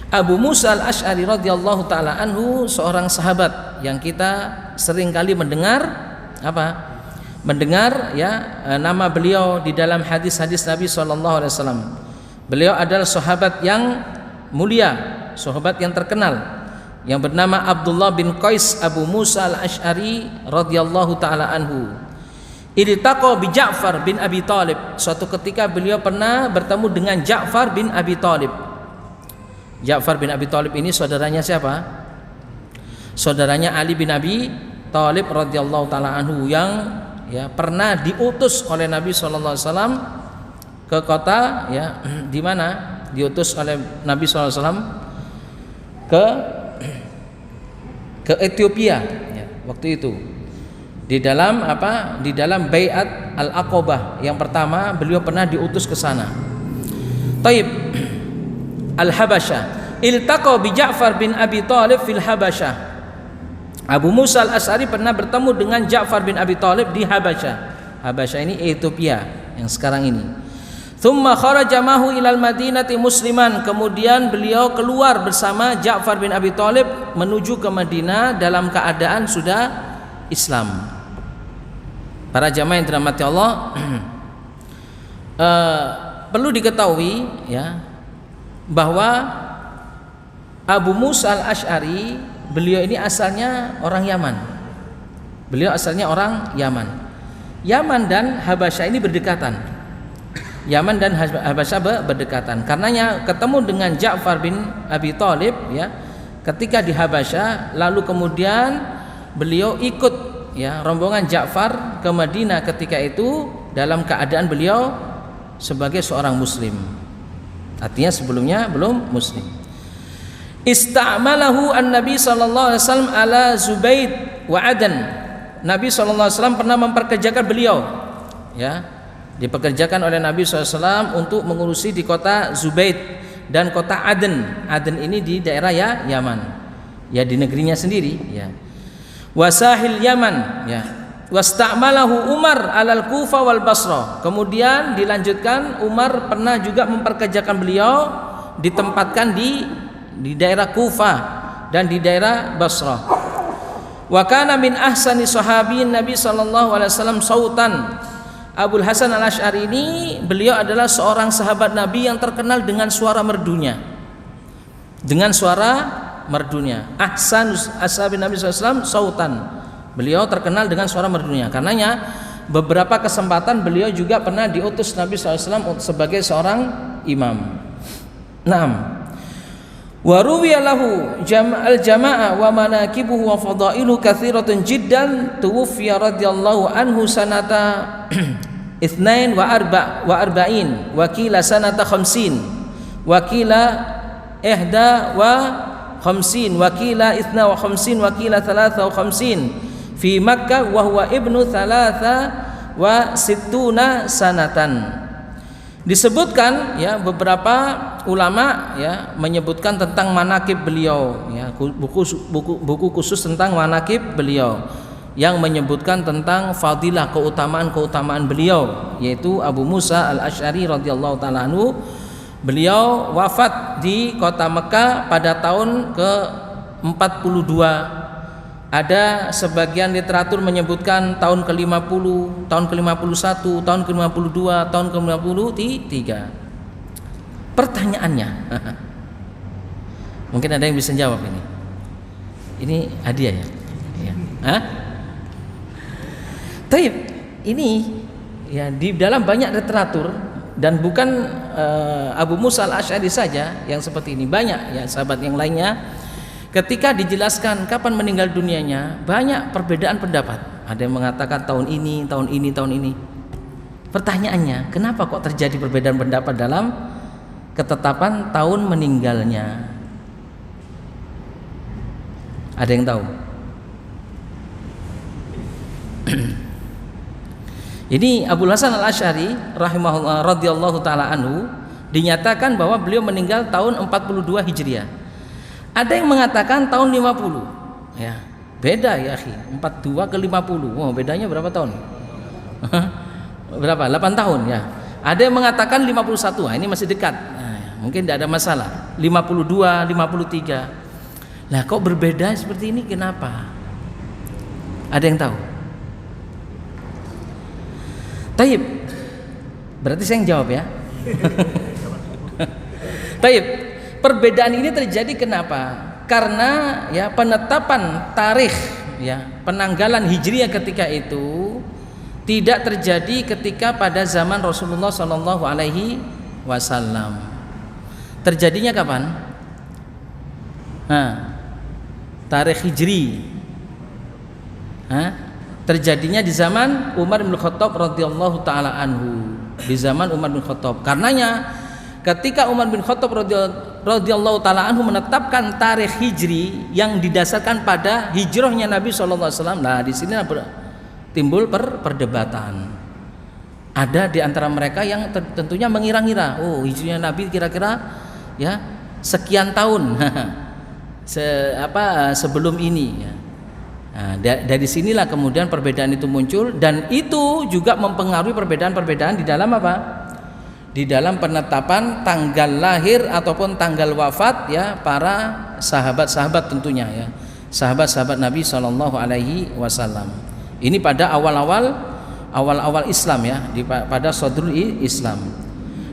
A: Abu Musa Al-Asy'ari radhiyallahu taala anhu seorang sahabat yang kita sering kali mendengar nama beliau di dalam hadis-hadis Nabi sallallahu alaihi wasallam. Beliau adalah sahabat yang mulia, sahabat yang terkenal yang bernama Abdullah bin Qais Abu Musa Al-Asy'ari radhiyallahu taala anhu. Iltaqa bi Ja'far bin Abi Thalib. Suatu ketika beliau pernah bertemu dengan Ja'far bin Abi Thalib. Ja'far bin Abi Thalib ini saudaranya siapa? Saudaranya Ali bin Abi Thalib radhiyallahu taala anhu yang pernah diutus oleh Nabi sallallahu alaihi wasallam ke kota di mana diutus oleh Nabi sallallahu alaihi wasallam ke Ethiopia waktu itu. Di dalam Bai'at Al-Aqabah yang pertama beliau pernah diutus ke sana. Taib Al-Habasyah. Iltaqa bi Ja'far bin Abi Thalib fil Habasyah. Abu Musa Al-Asy'ari pernah bertemu dengan Ja'far bin Abi Thalib di Habasyah. Habasyah ini Ethiopia yang sekarang ini. Tsumma kharaja mahu ilal Madinati musliman. Kemudian beliau keluar bersama Ja'far bin Abi Thalib menuju ke Madinah dalam keadaan sudah Islam. Para jamaah yang dirahmati Allah, perlu diketahui bahwa Abu Musa Al-Asy'ari beliau ini asalnya orang Yaman. Beliau asalnya orang Yaman. Yaman dan Habasyah ini berdekatan. Yaman dan Habasyah berdekatan. Karenanya ketemu dengan Ja'far bin Abi Thalib ketika di Habasyah, lalu kemudian beliau ikut rombongan Ja'far ke Madinah ketika itu dalam keadaan beliau sebagai seorang muslim. Artinya sebelumnya belum muslim. Ista'malahu an-Nabi sallallahu alaihi wasallam ala Zubaid wa Adan. Nabi sallallahu alaihi wasallam pernah memperkerjakan beliau, ya, dipekerjakan oleh Nabi SAW untuk mengurusi di kota Zubaid dan kota Aden. Aden ini di daerah ya Yaman, ya di negerinya sendiri, ya. Wasahil Yaman, ya. Wasta'malahu Umar alal Kufa wal Basra. Kemudian dilanjutkan, Umar pernah juga memperkerjakan beliau, ditempatkan di daerah Kufa dan di daerah Basra. Wa kana min ahsani sahabiin Nabi sallallahu alaihi wasallam sautan. Abul Hasan Al-Asy'ari ini, beliau adalah seorang sahabat Nabi yang terkenal dengan suara merdunya. Dengan suara merdunya. Ahsan ashabi Nabi sallallahu alaihi wasallam sautan. Beliau terkenal dengan suara merdunya. Karenanya beberapa kesempatan beliau juga pernah diutus Nabi SAW sebagai seorang imam. Naam. Wa ruwiya lahu al-jama'a wa manaqibuhu wa fadailu katsiratun jiddan tuwfiya radhiyallahu anhu sanata 42 wa qila sanata 50 wa qila 51 wa qila 52 wa qila 53 fi Makkah wa huwa ibnu 63 sanatan. Disebutkan, ya, beberapa ulama, ya, menyebutkan tentang manaqib beliau, ya, buku khusus tentang manaqib beliau yang menyebutkan tentang fadilah, keutamaan beliau, yaitu Abu Musa Al-Asy'ari radhiyallahu taala anhu. Beliau wafat di kota Mekah pada tahun ke-42. Ada sebagian literatur menyebutkan tahun ke-50, tahun ke-51, tahun ke-52, tahun ke-53. Pertanyaannya, mungkin ada yang bisa jawab ini. Ini hadiah, ya? Ya. Hah? Taib, ini, ya, di dalam banyak literatur, dan bukan Abu Musa Al-Asy'ari saja yang seperti ini, banyak, ya, sahabat yang lainnya. Ketika dijelaskan kapan meninggal dunianya, banyak perbedaan pendapat. Ada yang mengatakan tahun ini, tahun ini, tahun ini. Pertanyaannya, kenapa kok terjadi perbedaan pendapat dalam ketetapan tahun meninggalnya? Ada yang tahu? Ini Abu Hasan Al-Asy'ari rahimahullah radhiyallahu taala anhu, dinyatakan bahwa beliau meninggal tahun 42 Hijriah. Ada yang mengatakan tahun 50, ya, beda, ya, 42 ke 50. Wow, bedanya berapa tahun? Berapa? 8 tahun, ya. Ada yang mengatakan 51. Nah, ini masih dekat. Nah, mungkin tidak ada masalah. 52, 53. Nah, kok berbeda seperti ini? Kenapa? Ada yang tahu? Taib. Berarti saya yang jawab, ya. Taib. Perbedaan ini terjadi kenapa? Karena, ya, penetapan tarikh, ya, penanggalan Hijriah ketika itu tidak terjadi ketika pada zaman Rasulullah Shallallahu Alaihi Wasallam. Terjadinya kapan? Tarikh Hijri. Terjadinya di zaman Umar bin Khattab radhiyallahu taala anhu. Di zaman Umar bin Khattab. Karenanya ketika Umar bin Khattab radhiyallahu taala anhu menetapkan tarikh Hijri yang didasarkan pada hijrahnya Nabi sallallahu alaihi wasallam, nah di sini timbul perdebatan. Ada di antara mereka yang tentunya mengira-ngira, oh, hijrahnya Nabi kira-kira, ya, sekian tahun sebelum ini, ya. Nah, dari sinilah kemudian perbedaan itu muncul, dan itu juga mempengaruhi perbedaan-perbedaan di dalam apa? Di dalam penetapan tanggal lahir ataupun tanggal wafat, ya, para sahabat-sahabat tentunya, ya, sahabat-sahabat Nabi Shallallahu Alaihi Wasallam. Ini pada awal-awal Islam, ya, pada sadrul Islam.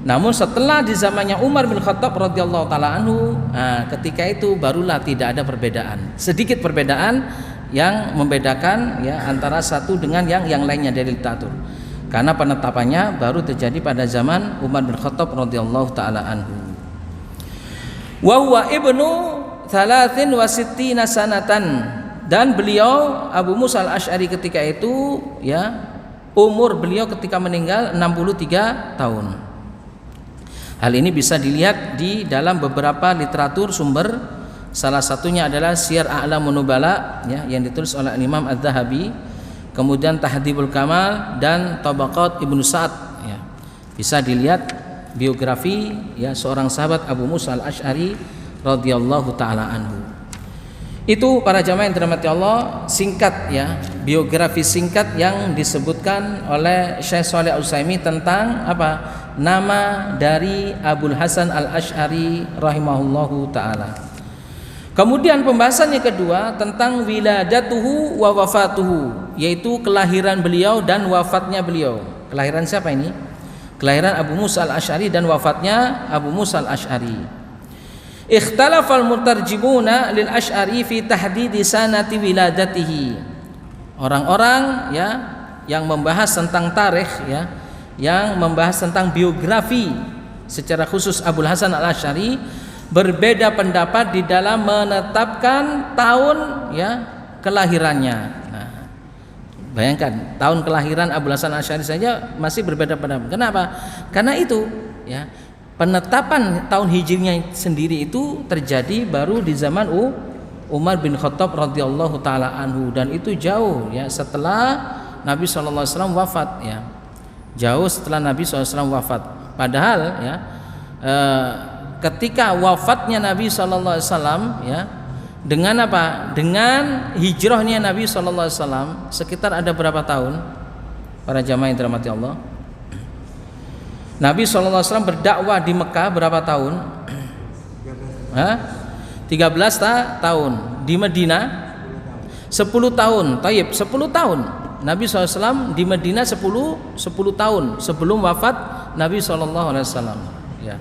A: Namun setelah di zamannya Umar bin Khattab radhiyallahu taala anhu, ketika itu barulah tidak ada perbedaan, sedikit perbedaan yang membedakan, ya, antara satu dengan yang lainnya dari literatur. Karena penetapannya baru terjadi pada zaman Umar bin Khattab radhiyallahu taala anhu. Wa huwa ibnu 63 sanatan, dan beliau Abu Musa Al-Asy'ari ketika itu, ya, umur beliau ketika meninggal 63 tahun. Hal ini bisa dilihat di dalam beberapa literatur sumber Salah satunya adalah Syiar A'lamun Nubala ya, yang ditulis oleh Imam Az-Zahabi, kemudian Tahdhibul Kamal dan Tabaqat Ibnu Sa'ad ya. Bisa dilihat biografi ya seorang sahabat Abu Musa Al-Asy'ari radhiyallahu taala anhu. Itu para jamaah yang dirahmati Allah, singkat ya, biografi singkat yang disebutkan oleh Syekh Shalih Al-Utsaimin tentang apa? Nama dari Abul Hasan Al-Asy'ari rahimahullahu taala. Kemudian pembahasan yang kedua tentang wiladatuhu wa wafatuhu, yaitu kelahiran beliau dan wafatnya beliau. Kelahiran siapa ini? Kelahiran Abu Musa Al-Asy'ari dan wafatnya Abu Musa Al-Asy'ari. Ikhtalafal mutarjimuna lil Asy'ari fi tahdidi sanati wiladatihi. Orang-orang ya yang membahas tentang tarikh ya, yang membahas tentang biografi secara khusus Abul Hasan Al-Asy'ari berbeda pendapat di dalam menetapkan tahun ya kelahirannya. Nah, bayangkan tahun kelahiran Abul Hasan Al-Asy'ari saja masih berbeda pendapat. Kenapa? Karena itu ya, penetapan tahun hijriahnya sendiri itu terjadi baru di zaman Umar bin Khattab radhiyallahu taala anhu, dan itu jauh ya setelah Nabi SAW wafat ya. Jauh setelah Nabi SAW wafat. Padahal ya ketika wafatnya Nabi SAW ya, dengan apa? Dengan hijrahnya Nabi SAW sekitar ada berapa tahun? Para jamaah yang dirahmati Allah. Nabi SAW berdakwah di Mekah berapa tahun? 13 tahun. Di Madinah 10 tahun. Taib 10 tahun. Nabi SAW di Madinah 10 tahun sebelum wafat Nabi SAW ya.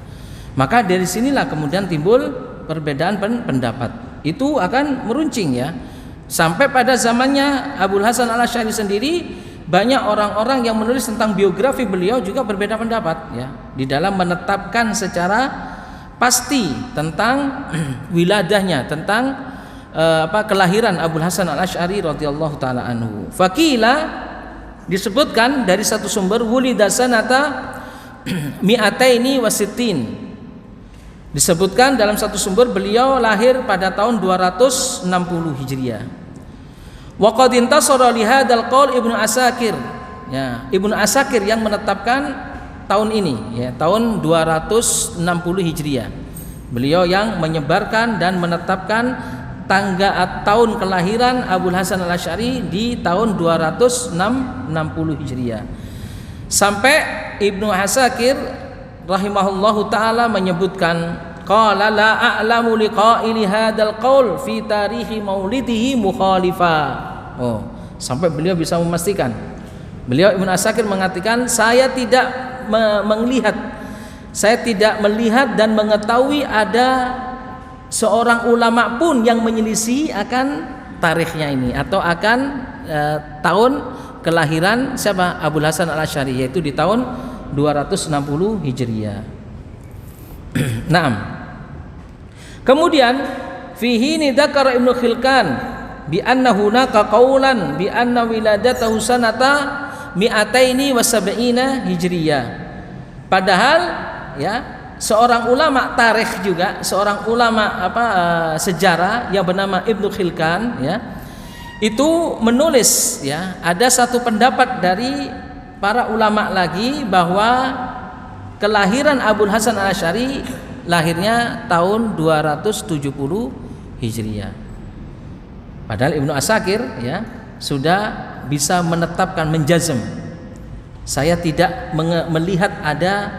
A: Maka dari sinilah kemudian timbul perbedaan pendapat. Itu akan meruncing ya. Sampai pada zamannya Abul Hasan Al-Asy'ari sendiri, banyak orang-orang yang menulis tentang biografi beliau juga berbeda pendapat ya, di dalam menetapkan secara pasti tentang wiladahnya, tentang kelahiran Abul Hasan Al-Asy'ari radhiyallahu taala anhu. Faqila, disebutkan dari satu sumber, wulida sanata mi'ataini wa sittin. Disebutkan dalam satu sumber beliau lahir pada tahun 260 Hijriah. Wa qad intasara li hadzal qaul Ibnu Asakir. Ya, Ibnu Asakir yang menetapkan tahun ini ya, tahun 260 Hijriah. Beliau yang menyebarkan dan menetapkan tahun kelahiran Abul Hasan Al-Asy'ari di tahun 260 Hijriah. Sampai Ibnu Asakir rahimahullahu taala menyebutkan, qala la a'lamu liqa'ili hadzal qaul fi tarihi maulidihi mukhalifa. Oh, sampai beliau bisa memastikan. Beliau Ibnu Asakir mengatakan, saya tidak melihat dan mengetahui ada seorang ulama pun yang menyelisih akan tarikhnya ini, atau akan tahun kelahiran siapa? Abul Hasan Al-Asy'ari, yaitu di tahun 260 Hijriah. Naam. Kemudian fihi dzakara Ibnu Khilkan bi anna hunaka qaulan bi anna wiladatahu sanata mi'ataini wa sab'ina Hijriyah. Padahal ya, seorang ulama tarikh juga, seorang ulama sejarah yang bernama Ibnu Khilkan ya, itu menulis ya, ada satu pendapat dari para ulama lagi bahwa kelahiran Abul Hasan Al-Asy'ari lahirnya tahun 270 Hijriah. Padahal Ibnu Asakir ya sudah bisa menetapkan, menjazm. Saya tidak melihat ada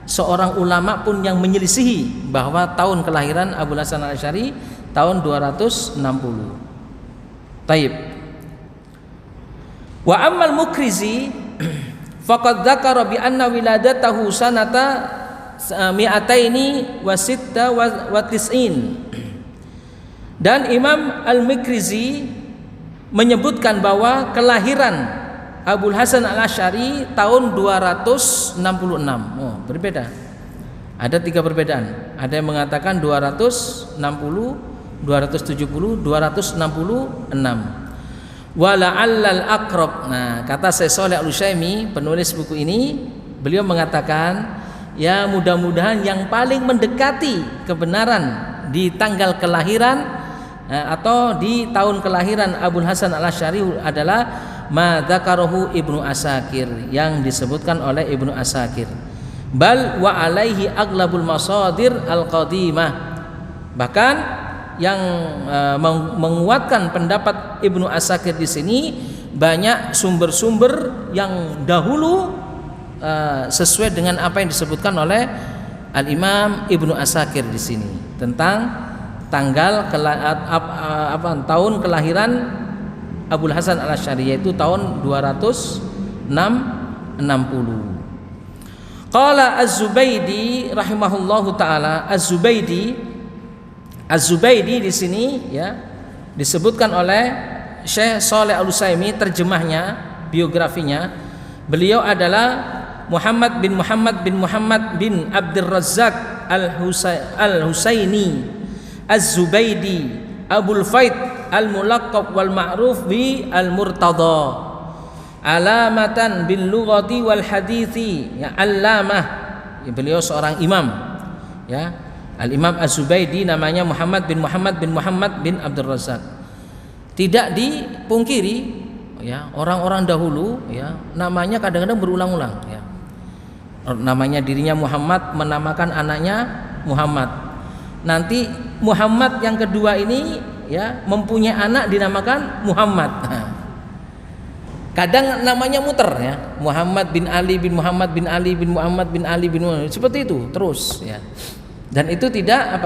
A: seorang ulama pun yang menyelisihi bahwa tahun kelahiran Abul Hasan Al-Asy'ari tahun 260. Taib. Wa ammal Mukrizi faqad dzakara bi anna wiladatahu sanata mi'ataini wa sitta wa tis'in. Dan Imam Al-Mikrizi menyebutkan bahwa kelahiran Abul Hasan Al-Asy'ari tahun 266. Oh, berbeda. Ada 3 perbedaan. Ada yang mengatakan 260, 270, 266. Wala'allal aqrab. Nah, kata Syekh Shalih Al-Utsaimin, penulis buku ini, beliau mengatakan, ya mudah-mudahan yang paling mendekati kebenaran di tanggal kelahiran atau di tahun kelahiran Abul Hasan Al-Asy'ari adalah ma dzakarahu Ibnu Asakir, yang disebutkan oleh Ibnu Asakir. Bal wa alaihi aglabul masadir al-qadimah. Bahkan yang menguatkan pendapat Ibnu Asakir di sini banyak sumber-sumber yang dahulu sesuai dengan apa yang disebutkan oleh Al-Imam Ibnu Asakir di sini tentang tanggal tahun kelahiran Abul Hasan Al-Asy'ari, yaitu tahun 260. Qala Az-Zubaydi rahimahullahu taala, Az-Zubaydi di sini ya disebutkan oleh Syekh Shalih Al-Utsaimin, terjemahnya, biografinya. Beliau adalah Muhammad bin Abdul Razzaq Al-Husaini Az-Zubaydi Abul Faid Al-Mulaqab wal Ma'ruf bi Al-Murtada, alamatan bil lughati wal hadithi, ya allamah. Ya, beliau seorang imam, ya. Al-Imam Az-Zubaydi namanya Muhammad bin Abdul Razzaq. Tidak dipungkiri, ya, orang-orang dahulu, ya, namanya kadang-kadang berulang-ulang, ya. Namanya dirinya Muhammad, menamakan anaknya Muhammad. Nanti Muhammad yang kedua ini, ya, mempunyai anak dinamakan Muhammad. Kadang namanya muter, ya, Muhammad bin Ali bin Muhammad bin Ali bin Muhammad bin Ali bin Muhammad, seperti itu terus, ya. Dan itu tidak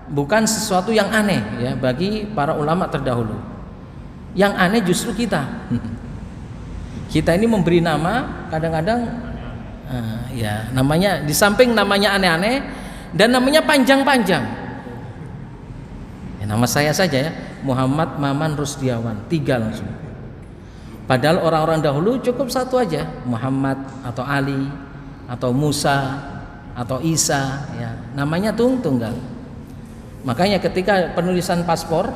A: bukan sesuatu yang aneh, ya, bagi para ulama terdahulu. Yang aneh justru kita. Kita ini memberi nama kadang-kadang, ya, namanya di samping namanya aneh-aneh dan namanya panjang-panjang. Ya, nama saya saja, ya, Muhammad Maman Rusdiawan, 3 langsung. Padahal orang-orang dahulu cukup satu aja, Muhammad atau Ali atau Musa atau Isa, ya, namanya tunggal. Makanya ketika penulisan paspor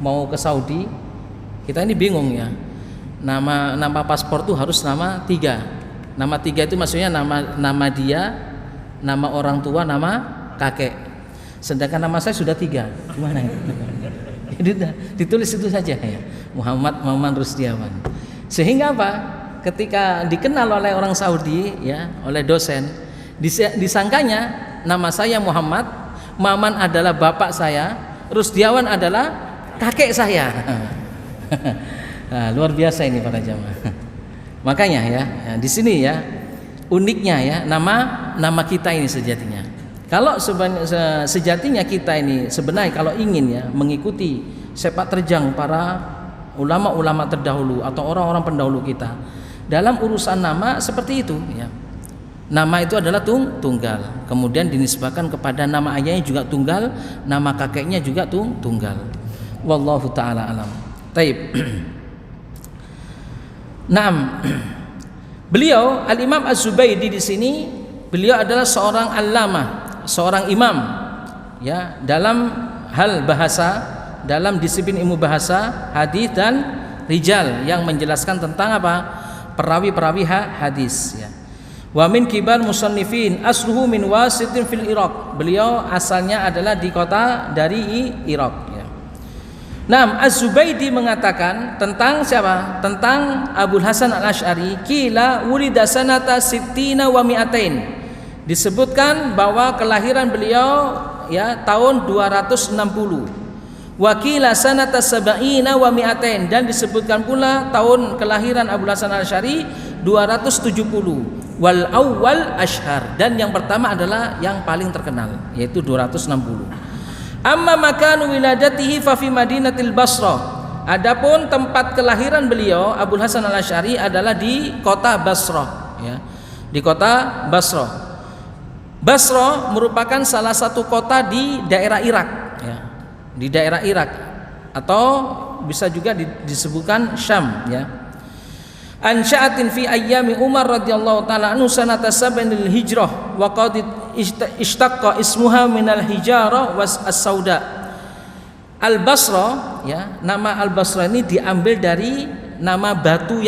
A: mau ke Saudi, kita ini bingung, ya, nama paspor tuh harus nama 3. Nama 3 itu maksudnya nama dia, nama orang tua, nama kakek. Sedangkan nama saya sudah 3, gimana itu? Jadi ditulis itu saja, ya, Muhammad Maman Rusdiawan. Sehingga apa? Ketika dikenal oleh orang Saudi, ya, oleh dosen, disangkanya nama saya Muhammad, Maman adalah bapak saya, Rusdiawan adalah kakek saya. Nah, luar biasa ini para jamaah. Makanya, ya, di sini, ya, uniknya, ya, nama kita ini sejatinya. Kalau sejatinya kita ini sebenarnya kalau ingin, ya, mengikuti sepak terjang para ulama-ulama terdahulu atau orang-orang pendahulu kita dalam urusan nama seperti itu, ya. Nama itu adalah tunggal, kemudian dinisbahkan kepada nama ayahnya juga tunggal, nama kakeknya juga tunggal. Wallahu taala alam. Taib. Naam. Beliau Al-Imam Az-Zubaydi di sini, beliau adalah seorang allamah, seorang imam, ya, dalam hal bahasa, dalam disiplin ilmu bahasa, hadis dan rijal, yang menjelaskan tentang apa? Perawi-perawi hadis, ya. Wa min kibar musannifin asluhu min wasitin fil Iraq. Beliau asalnya adalah di kota dari Irak, ya. Nah, Az-Zubaydi mengatakan tentang siapa? Tentang Abul Hasan Al-Asy'ari, qila wulida sanata sittina wa mi'atain. Disebutkan bahwa kelahiran beliau, ya, tahun 260. Wa qila sanata sab'ina wa mi'atain, dan disebutkan pula tahun kelahiran Abul Hasan Al-Asy'ari 270. Wal awwal ashhar, dan yang pertama adalah yang paling terkenal, yaitu 260. Amma makanu wiladatihi fa fi Madinatil Basrah. Adapun tempat kelahiran beliau Abul Hasan Al-Asy'ari adalah di kota Basrah, ya. Di kota Basrah. Basrah merupakan salah satu kota di daerah Irak, ya. Di daerah Irak, atau bisa juga disebutkan Syam, ya. Ansha'atin fi ayyami Umar radhiyallahu taala anhu sanata sab'il hijrah wa qad ishtaqqa ismuha minal hijara was as-sauda. Al-Basra, ya, nama Al-Basra ini diambil dari nama batu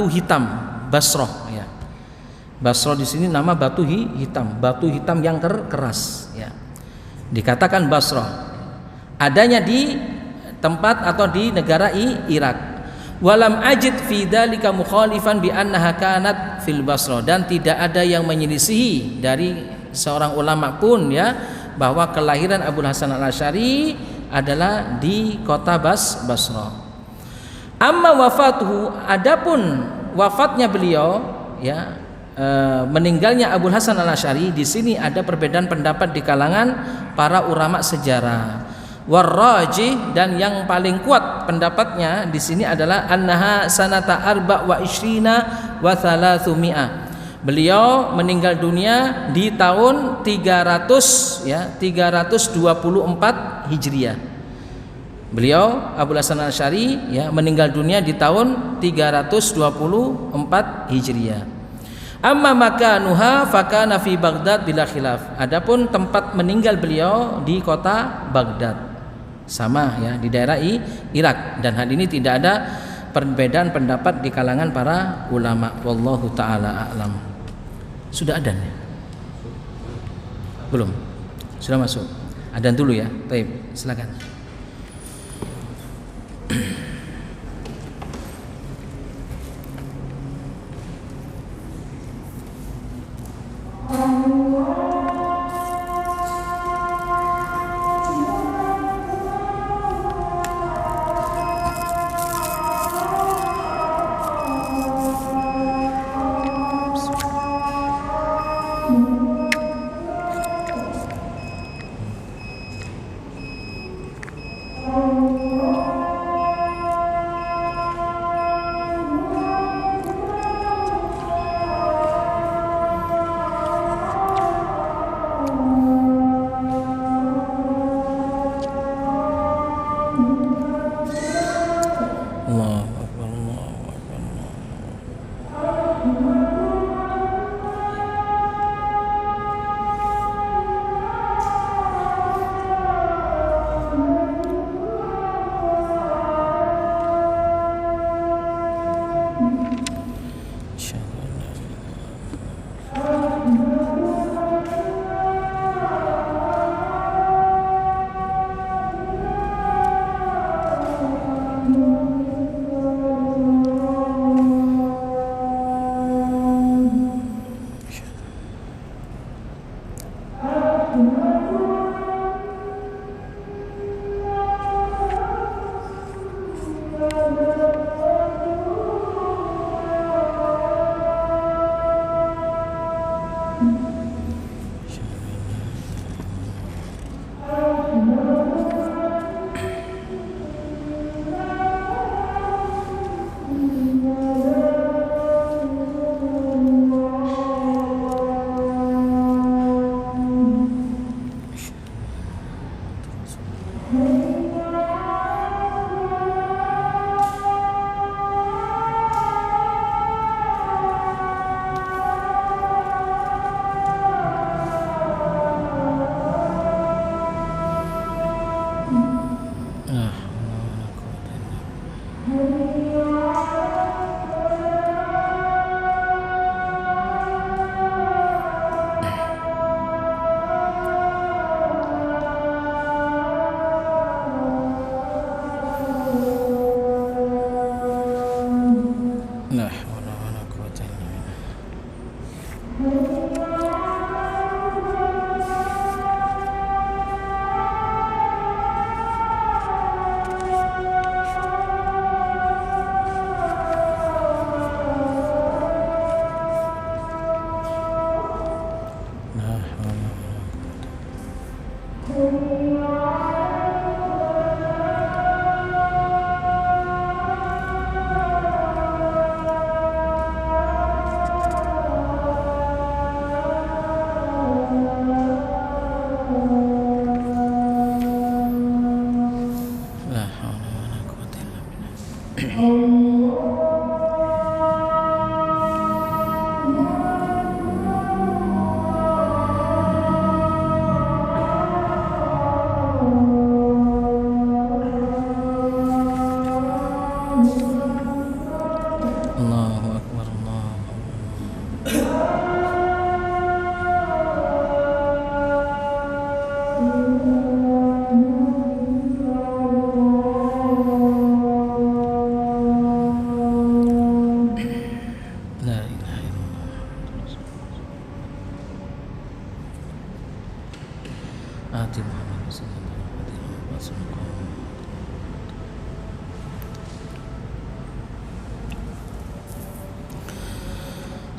A: hitam, Basrah, ya. Basrah di sini nama batu hitam yang keras, ya. dikatakan Basrah, adanya di tempat atau di negara Irak. Walam ajid fi dzalika mukhalifan bi annaha kanat fil Basrah, dan tidak ada yang menyelisihi dari seorang ulama pun ya bahwa kelahiran Abu Hasan Al-Asy'ari adalah di kota Basrah. Amma wafatuhu, adapun wafatnya beliau ya, meninggalnya Abu Hasan Al-Asy'ari, di sini ada perbedaan pendapat di kalangan para ulama sejarah. Warrajih, dan yang paling kuat pendapatnya di sini adalah annaha sanata arba wa ishrina wa thalathumia. Beliau meninggal dunia di tahun 300 ya, 324 Hijriah. Beliau Abu Hasan Al-Asy'ari ya meninggal dunia di tahun 324 Hijriah. Amma makanuha fakana fi Baghdad bila khilaf. Adapun tempat meninggal beliau di kota Baghdad, sama ya, di daerah Irak, dan hal ini tidak ada perbedaan pendapat di kalangan para ulama. Wallahu taala a'lam. Sudah adzan ya? Belum? Sudah masuk. Adzan dulu ya. Baik, silakan.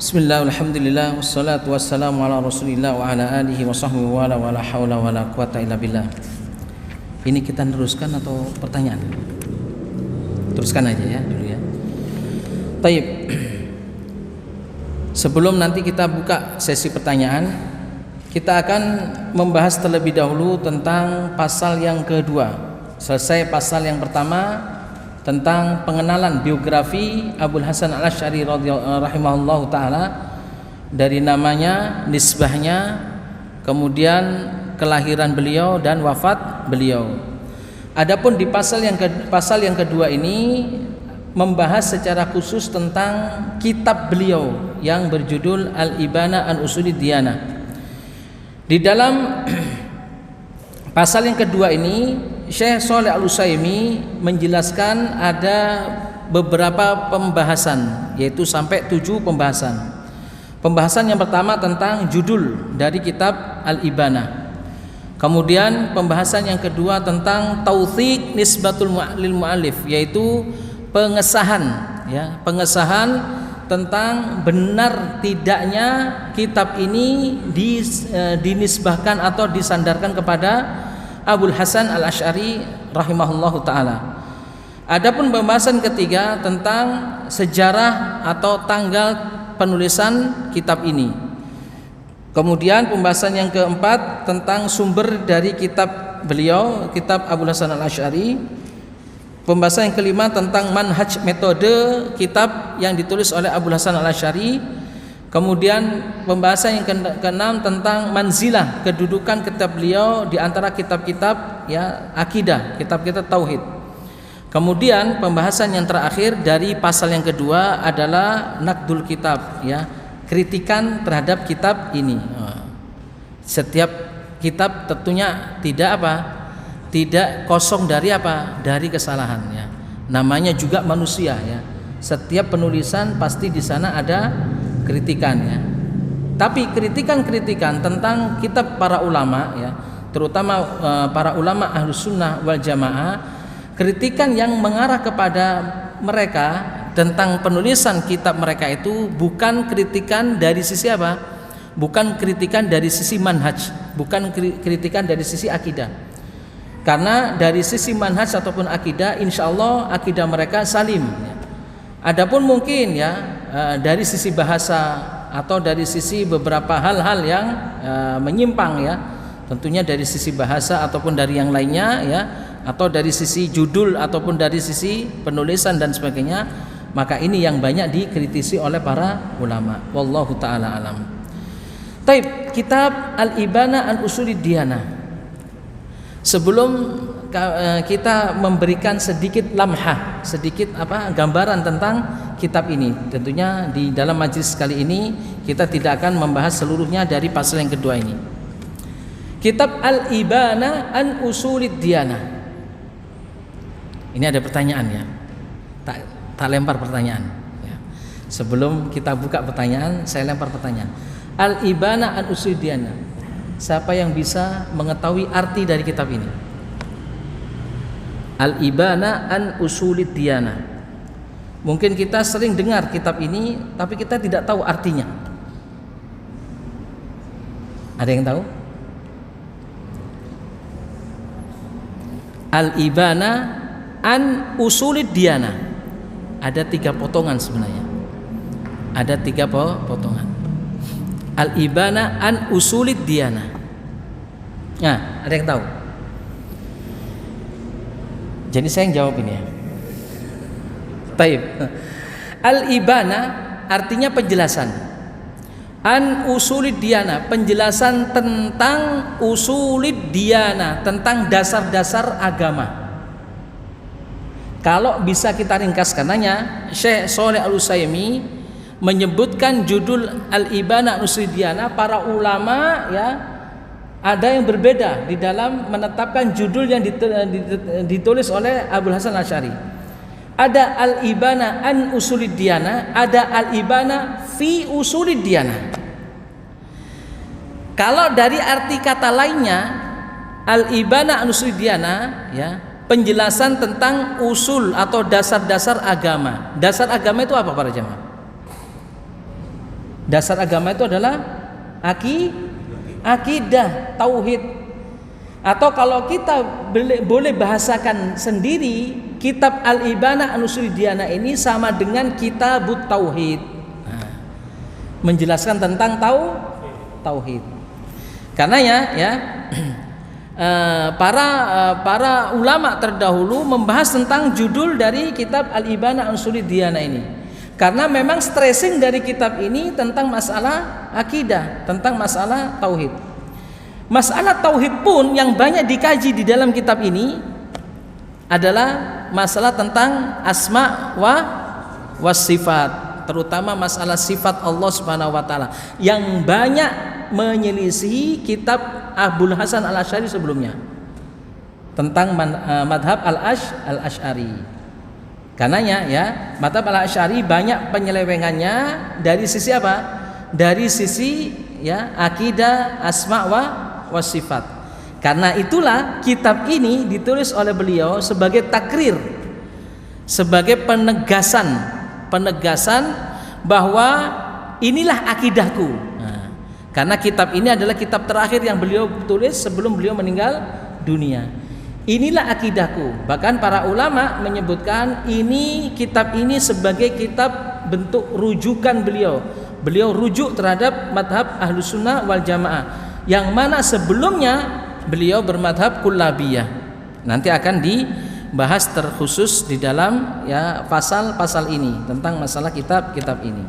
A: Bismillah, alhamdulillah, wassalatu wassalamu ala rasulillah wa ala alihi wa sahbihi wa la hawla wa la quwata illa billah. Ini kita teruskan atau pertanyaan? Teruskan aja ya dulu ya. Baik. Sebelum nanti kita buka sesi pertanyaan, kita akan membahas terlebih dahulu tentang pasal yang kedua. Selesai pasal yang pertama tentang pengenalan biografi Abul Hasan Al-Asy'ari rahimahullahu taala, dari namanya, nisbahnya, kemudian kelahiran beliau dan wafat beliau. Adapun di pasal yang kedua ini membahas secara khusus tentang kitab beliau yang berjudul Al-Ibana an Usulid Diyanah. Di dalam pasal yang kedua ini Syekh Shalih Al-Utsaimin menjelaskan ada beberapa pembahasan, yaitu sampai 7 pembahasan. Pembahasan yang pertama tentang judul dari kitab Al-Ibana. Kemudian pembahasan yang kedua tentang tauthik nisbatul lil mu'allif, yaitu pengesahan pengesahan tentang benar tidaknya kitab ini dinisbahkan atau disandarkan kepada Abul Hasan Al-Asy'ari rahimahullahu taala. Adapun pembahasan ketiga tentang sejarah atau tanggal penulisan kitab ini. Kemudian pembahasan yang keempat tentang sumber dari kitab beliau, kitab Abul Hasan Al-Asy'ari. Pembahasan yang kelima tentang manhaj, metode kitab yang ditulis oleh Abul Hasan Al-Asy'ari. Kemudian pembahasan yang keenam tentang manzilah, kedudukan kitab beliau di antara kitab-kitab akidah, kitab-kitab tauhid. Kemudian pembahasan yang terakhir dari pasal yang kedua adalah naqdul kitab, kritikan terhadap kitab ini. Setiap kitab tentunya tidak kosong dari dari kesalahan, namanya juga manusia, setiap penulisan pasti di sana ada kritikan, tapi kritikan tentang kitab para ulama, terutama para ulama Ahlus Sunnah wal Jamaah, kritikan yang mengarah kepada mereka tentang penulisan kitab mereka itu bukan kritikan dari sisi bukan kritikan dari sisi manhaj, bukan kritikan dari sisi akidah. Karena dari sisi manhaj ataupun akidah, insya Allah akidah mereka salim. Adapun mungkin dari sisi bahasa atau dari sisi beberapa hal-hal yang menyimpang, tentunya dari sisi bahasa ataupun dari yang lainnya, atau dari sisi judul ataupun dari sisi penulisan dan sebagainya, maka ini yang banyak dikritisi oleh para ulama. Wallahu taala alam. Taib, kitab Al-Ibana an Usulid Diyanah. Sebelum kita memberikan sedikit lamhah, sedikit gambaran tentang kitab ini, tentunya di dalam majlis kali ini kita tidak akan membahas seluruhnya dari pasal yang kedua ini. Kitab Al-Ibana an Usulid Diyanah. Ini ada pertanyaan, tak lempar pertanyaan, Sebelum kita buka pertanyaan, saya lempar pertanyaan. Al-Ibana an Usulid Diyanah. Siapa yang bisa mengetahui arti dari kitab ini? Al-Ibana an Usulid Diyanah. Mungkin kita sering dengar kitab ini, tapi kita tidak tahu artinya. Ada yang tahu? Al-Ibana an Usulid Diyanah. Ada 3 potongan sebenarnya. Ada 3 potongan. Al-Ibana an Usulid Diyanah. Ada yang tahu? Jadi saya yang jawab ini, Taib. Al-Ibana artinya penjelasan. An Usulid Diyanah, penjelasan tentang Usulid Diyanah, tentang dasar-dasar agama. Kalau bisa kita ringkaskan, Syekh Shalih Al-Utsaimin menyebutkan judul Al-Ibana an Usulid Diyanah, para ulama ada yang berbeda di dalam menetapkan judul yang ditulis oleh Abul Hasan Al-Asy'ari. Ada Al-Ibana an Usulid Diyanah, ada Al-Ibana fi Usulid Diyanah. Kalau dari arti kata lainnya, Al-Ibana an Usulid Diyanah, penjelasan tentang usul atau dasar-dasar agama. Dasar agama itu apa para jemaah? Dasar agama itu adalah akidah, tauhid. Atau kalau kita boleh bahasakan sendiri, kitab Al-Ibanah an Ushul Diyanah ini sama dengan kitabut tauhid. Menjelaskan tentang tauhid. Karena ya para ulama terdahulu membahas tentang judul dari kitab Al-Ibanah an Ushul Diyanah ini. Karena memang stressing dari kitab ini tentang masalah akidah, tentang masalah tauhid. Masalah tauhid pun yang banyak dikaji di dalam kitab ini adalah masalah tentang asma wa sifat, terutama masalah sifat Allah Subhanahu wa taala yang banyak menyelisihi kitab Abul Hasan Al-Asy'ari sebelumnya tentang madhab Al-Asy'ari. Karenanya ya, madhab Al-Asy'ari banyak penyelewengannya dari sisi apa? Dari sisi ya akidah, asma wa sifat. Karena itulah kitab ini ditulis oleh beliau sebagai takrir, sebagai penegasan bahwa inilah akidahku. Nah, karena kitab ini adalah kitab terakhir yang beliau tulis sebelum beliau meninggal dunia. Inilah akidahku. Bahkan para ulama menyebutkan kitab ini sebagai kitab bentuk rujukan beliau. Beliau rujuk terhadap madhab Ahlus Sunnah wal Jamaah, yang mana sebelumnya beliau bermadhab Kullabiyah. Nanti akan dibahas terkhusus di dalam ya pasal-pasal ini tentang masalah kitab-kitab ini.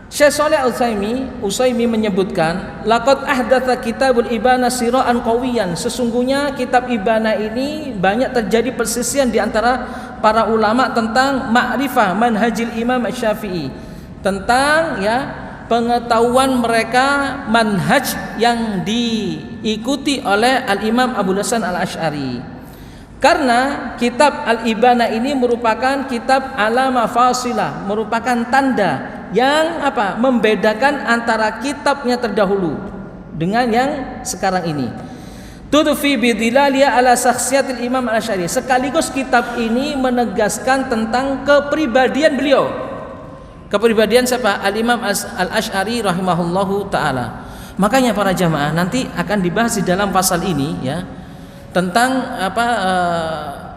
A: Syekh Shalih Al-Utsaimin menyebutkan, laqad ahdatsa kitabul Ibanah siraan qawiyan. Sesungguhnya kitab Ibanah ini banyak terjadi persisian di antara para ulama tentang ma'rifah manhajil Imam Asy-Syafi'i, tentang ya pengetahuan mereka manhaj yang diikuti oleh Al-Imam Abul Hasan Al-Asy'ari. Karena kitab Al-Ibanah ini merupakan kitab alamah fasilah, merupakan tanda yang membedakan antara kitabnya terdahulu dengan yang sekarang ini. Tudfi bidilaliya ala syakhsiyatil Imam Al-Asy'ari. Sekaligus kitab ini menegaskan tentang kepribadian beliau. Kepribadian siapa? Al-Imam Al-Asy'ari rahimahullahu ta'ala. Makanya para jamaah nanti akan dibahas di dalam pasal ini ya, tentang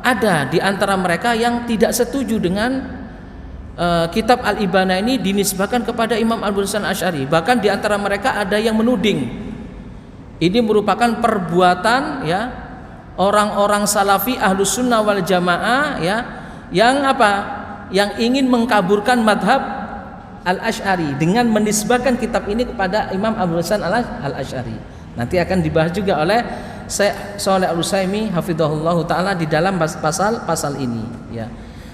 A: ada di antara mereka yang tidak setuju dengan kitab Al-Ibanah ini dinisbahkan kepada Imam Abul Hasan Al-Asy'ari. Bahkan di antara mereka ada yang menuding ini merupakan perbuatan ya orang-orang salafi Ahlus Sunnah wal Jamaah ya, yang ingin mengkaburkan madhab Al-Asy'ari dengan menisbahkan kitab ini kepada Imam Abul Hasan Al-Asy'ari. Nanti akan dibahas juga oleh Syekh Shalih Al-Utsaimin hafizahullahu taala di dalam pasal ini ya.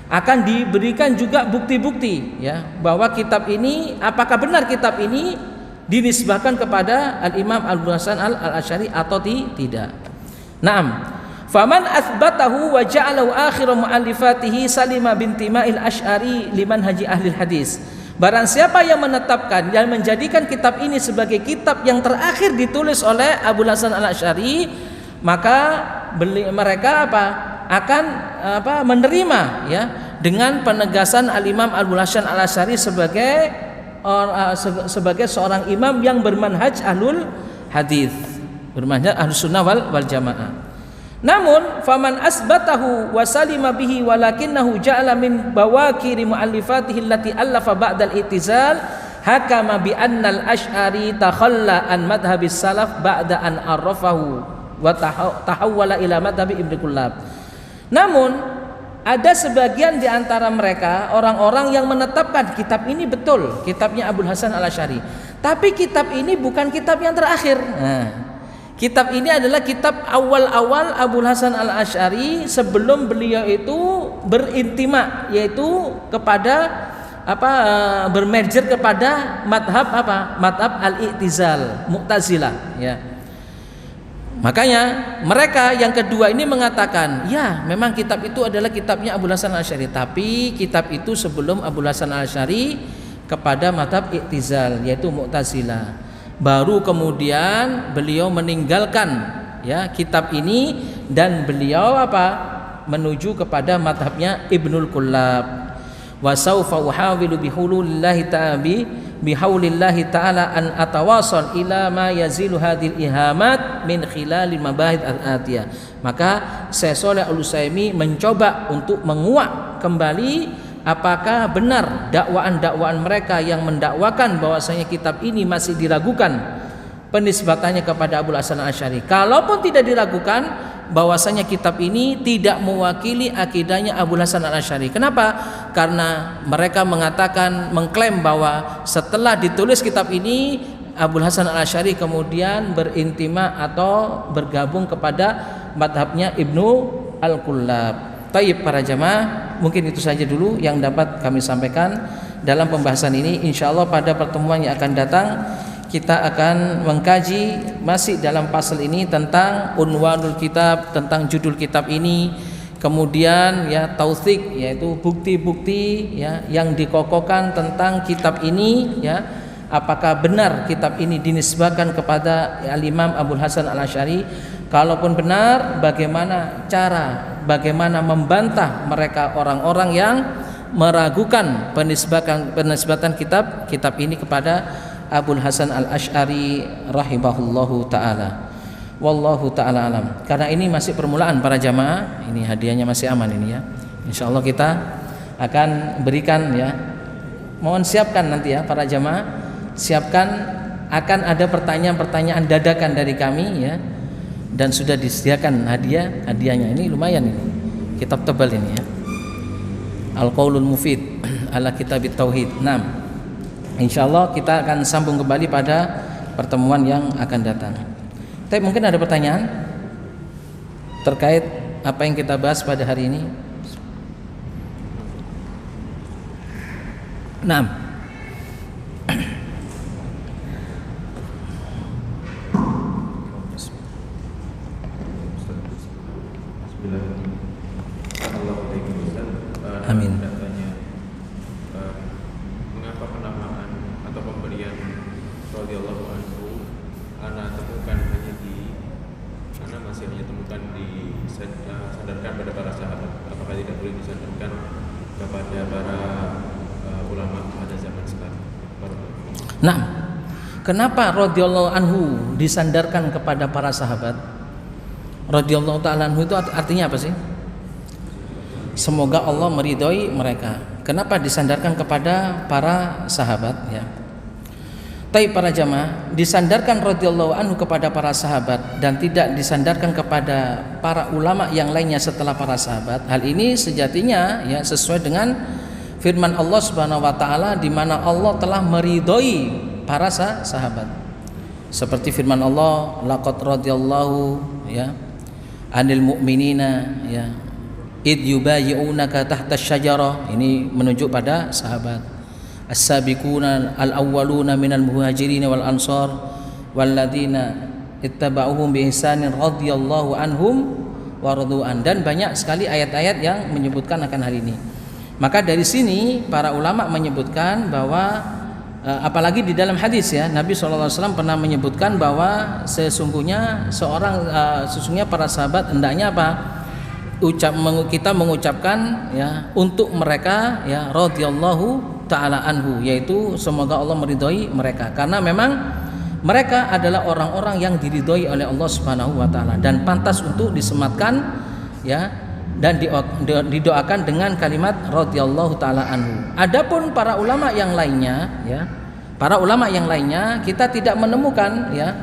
A: Akan diberikan juga bukti-bukti ya bahwa kitab ini, apakah benar kitab ini dinisbahkan kepada Al-Imam Abul Hasan Al-Asy'ari atau tidak. Faman athbatahu wa ja'alahu akhir mu'allifatihi salima bintima'il Asy'ari liman haji ahli hadis. Barang siapa yang menetapkan dan menjadikan kitab ini sebagai kitab yang terakhir ditulis oleh Abul Hasan Al-Asy'ari, maka mereka akan menerima ya dengan penegasan Al-Imam Abul Hasan Al-Asy'ari sebagai seorang imam yang bermanhaj ahlul hadis, bermanhaj Ahlus Sunnah wal Jamaah. Namun faman asbatahu wa salima bihi walakinnahu ja'ala min bawakiri muallifatihi allati allafa ba'dal i'tizal hakama bi annal Asy'ari takhalla an madhhabis salaf ba'da an arrafahu wa tahawwala ila madhhabi Ibnu Kullab. Namun ada sebagian di antara mereka orang-orang yang menetapkan kitab ini betul kitabnya Abul Hasan Al-Asy'ari, tapi kitab ini bukan kitab yang terakhir. Kitab ini adalah kitab awal-awal Abul Hasan Al-Asy'ari sebelum beliau itu berintima, yaitu kepada bermerger kepada madhab al-i'tizal, Mu'tazilah ya. Makanya mereka yang kedua ini mengatakan, ya memang kitab itu adalah kitabnya Abul Hasan Al-Asy'ari, tapi kitab itu sebelum Abul Hasan Al-Asy'ari kepada madhab i'tizal, yaitu Mu'tazilah. Baru kemudian beliau meninggalkan ya kitab ini dan beliau menuju kepada madhabnya Ibnul Kullab. wa saufa uhawilu bihaulillahi ta'ala an atawasal ila ma yazilu hadhil ihamat min khilalil mabahith al-atiyah. Maka Syekh Shalih Al-Utsaimin mencoba untuk menguak kembali apakah benar dakwaan-dakwaan mereka yang mendakwakan bahwasanya kitab ini masih diragukan penisbatannya kepada Abul Hasan Al-Asy'ari. Kalaupun tidak diragukan bahwasanya kitab ini tidak mewakili akidahnya Abul Hasan Al-Asy'ari. Kenapa? Karena mereka mengklaim bahwa setelah ditulis kitab ini Abul Hasan Al-Asy'ari kemudian berintima atau bergabung kepada madhabnya Ibnu Al-Kullab. Taib para jamaah, mungkin itu saja dulu yang dapat kami sampaikan dalam pembahasan ini. Insyaallah pada pertemuan yang akan datang kita akan mengkaji masih dalam pasal ini tentang unwanul kitab, tentang judul kitab ini, kemudian ya tautsik, yaitu bukti-bukti ya yang dikokohkan tentang kitab ini, ya apakah benar kitab ini dinisbahkan kepada Al-Imam Abul Hasan Al-Asy'ari. Kalaupun benar, bagaimana bagaimana membantah mereka orang-orang yang meragukan penisbatan kitab ini kepada Abul Hasan Al-Asy'ari rahimahullahu ta'ala. Wallahu ta'ala alam. Karena ini masih permulaan para jamaah, ini hadiahnya masih aman ini ya. Insyaallah kita akan berikan ya. Mohon siapkan nanti ya para jamaah, siapkan, akan ada pertanyaan-pertanyaan dadakan dari kami ya. Dan sudah disediakan hadiahnya. Ini lumayan ini. Kitab tebal ini ya. Al-Qaulul Mufid ala Kitabit Tauhid. 6. Insyaallah kita akan sambung kembali pada pertemuan yang akan datang. Tapi mungkin ada pertanyaan terkait apa yang kita bahas pada hari ini. 6. Amin.
B: Mengapa penamaan atau pemberian radhiyallahu anhu ana temukan hanya di ana masih hanya temukan disandarkan pada para sahabat? Apakah tidak boleh disandarkan kepada para ulama pada zaman sekarang?
A: Nah, kenapa radhiyallahu anhu disandarkan kepada para sahabat? Radhiyallahu ta'ala anhu itu artinya apa sih? Semoga Allah meridhoi mereka. Kenapa disandarkan kepada para sahabat ya? Tapi para jamaah, disandarkan radhiyallahu anhu kepada para sahabat dan tidak disandarkan kepada para ulama yang lainnya setelah para sahabat. Hal ini sejatinya ya sesuai dengan firman Allah Subhanahu wa taala, di mana Allah telah meridhoi para sahabat. Seperti firman Allah, laqad radhiyallahu ya anil mu'minina ya id yubayyi'unaka tahta syajarah. Ini menunjuk pada sahabat. As-sabiquna al-awwaluna minal muhajirin wal ansar walladzina ittaba'uhum bi ihsanin radhiyallahu anhum wa radu'an. Dan banyak sekali ayat-ayat yang menyebutkan akan hal ini. Maka dari sini para ulama menyebutkan bahwa apalagi di dalam hadis ya, Nabi SAW pernah menyebutkan bahwa sesungguhnya sesungguhnya para sahabat hendaknya apa? Kita mengucapkan ya untuk mereka ya radhiyallahu ta'ala anhu, yaitu semoga Allah meridhoi mereka, karena memang mereka adalah orang-orang yang diridhoi oleh Allah Subhanahu wa taala dan pantas untuk disematkan ya dan didoakan dengan kalimat radhiyallahu ta'ala anhu. Adapun para ulama yang lainnya ya, para ulama yang lainnya kita tidak menemukan ya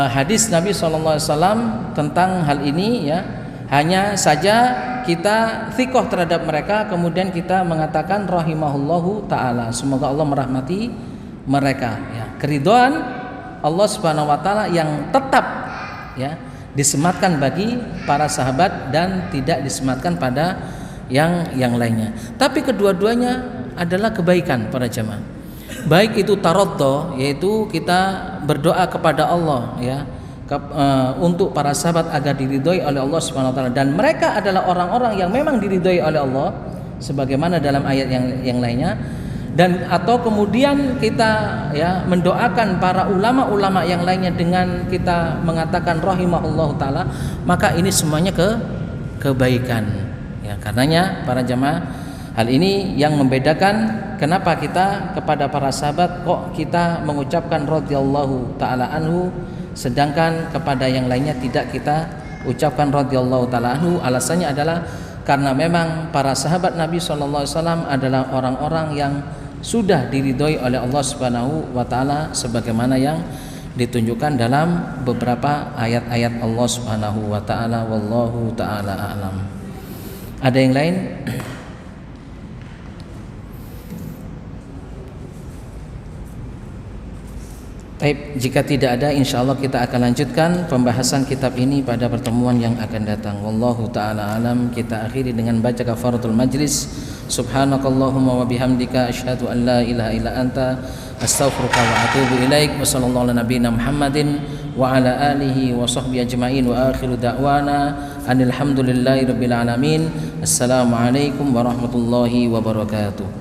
A: hadis Nabi SAW tentang hal ini ya. Hanya saja kita thiqah terhadap mereka, kemudian kita mengatakan rahimahullahu ta'ala, semoga Allah merahmati mereka ya. Keridhaan Allah Subhanahu wa taala yang tetap ya disematkan bagi para sahabat dan tidak disematkan pada yang lainnya. Tapi kedua-duanya adalah kebaikan para jamaah. Baik itu taraddo, yaitu kita berdoa kepada Allah ya untuk para sahabat agar diridhoi oleh Allah Subhanahu wa taala, dan mereka adalah orang-orang yang memang diridhoi oleh Allah sebagaimana dalam ayat yang lainnya. Dan atau kemudian kita ya mendoakan para ulama-ulama yang lainnya dengan kita mengatakan rahimahullahu taala, maka ini semuanya kebaikan ya. Karenanya para jamaah Hal ini yang membedakan kenapa kita kepada para sahabat kok kita mengucapkan radhiyallahu taala anhu, sedangkan kepada yang lainnya tidak kita ucapkan radhiyallahu taala anhu. Alasannya adalah karena memang para sahabat Nabi SAW adalah orang-orang yang sudah diridhoi oleh Allah Subhanahu wa taala sebagaimana yang ditunjukkan dalam beberapa ayat-ayat Allah Subhanahu wa taala. Wallahu taala a'lam. Ada yang lain? Baik, jika tidak ada, insya Allah kita akan lanjutkan pembahasan kitab ini pada pertemuan yang akan datang. Wallahu ta'ala alam. Kita akhiri dengan baca kafaratul majlis. Subhanakallahumma wa bihamdika asyhadu an la ilaha illa anta astaghfiruka wa atubu ilaik. Wa sallallahu ala nabiyyina Muhammadin wa ala alihi wa sahbihi ajma'in. Wa akhiru da'wana anil hamdulillahi rabbil alamin. Assalamualaikum warahmatullahi wabarakatuh.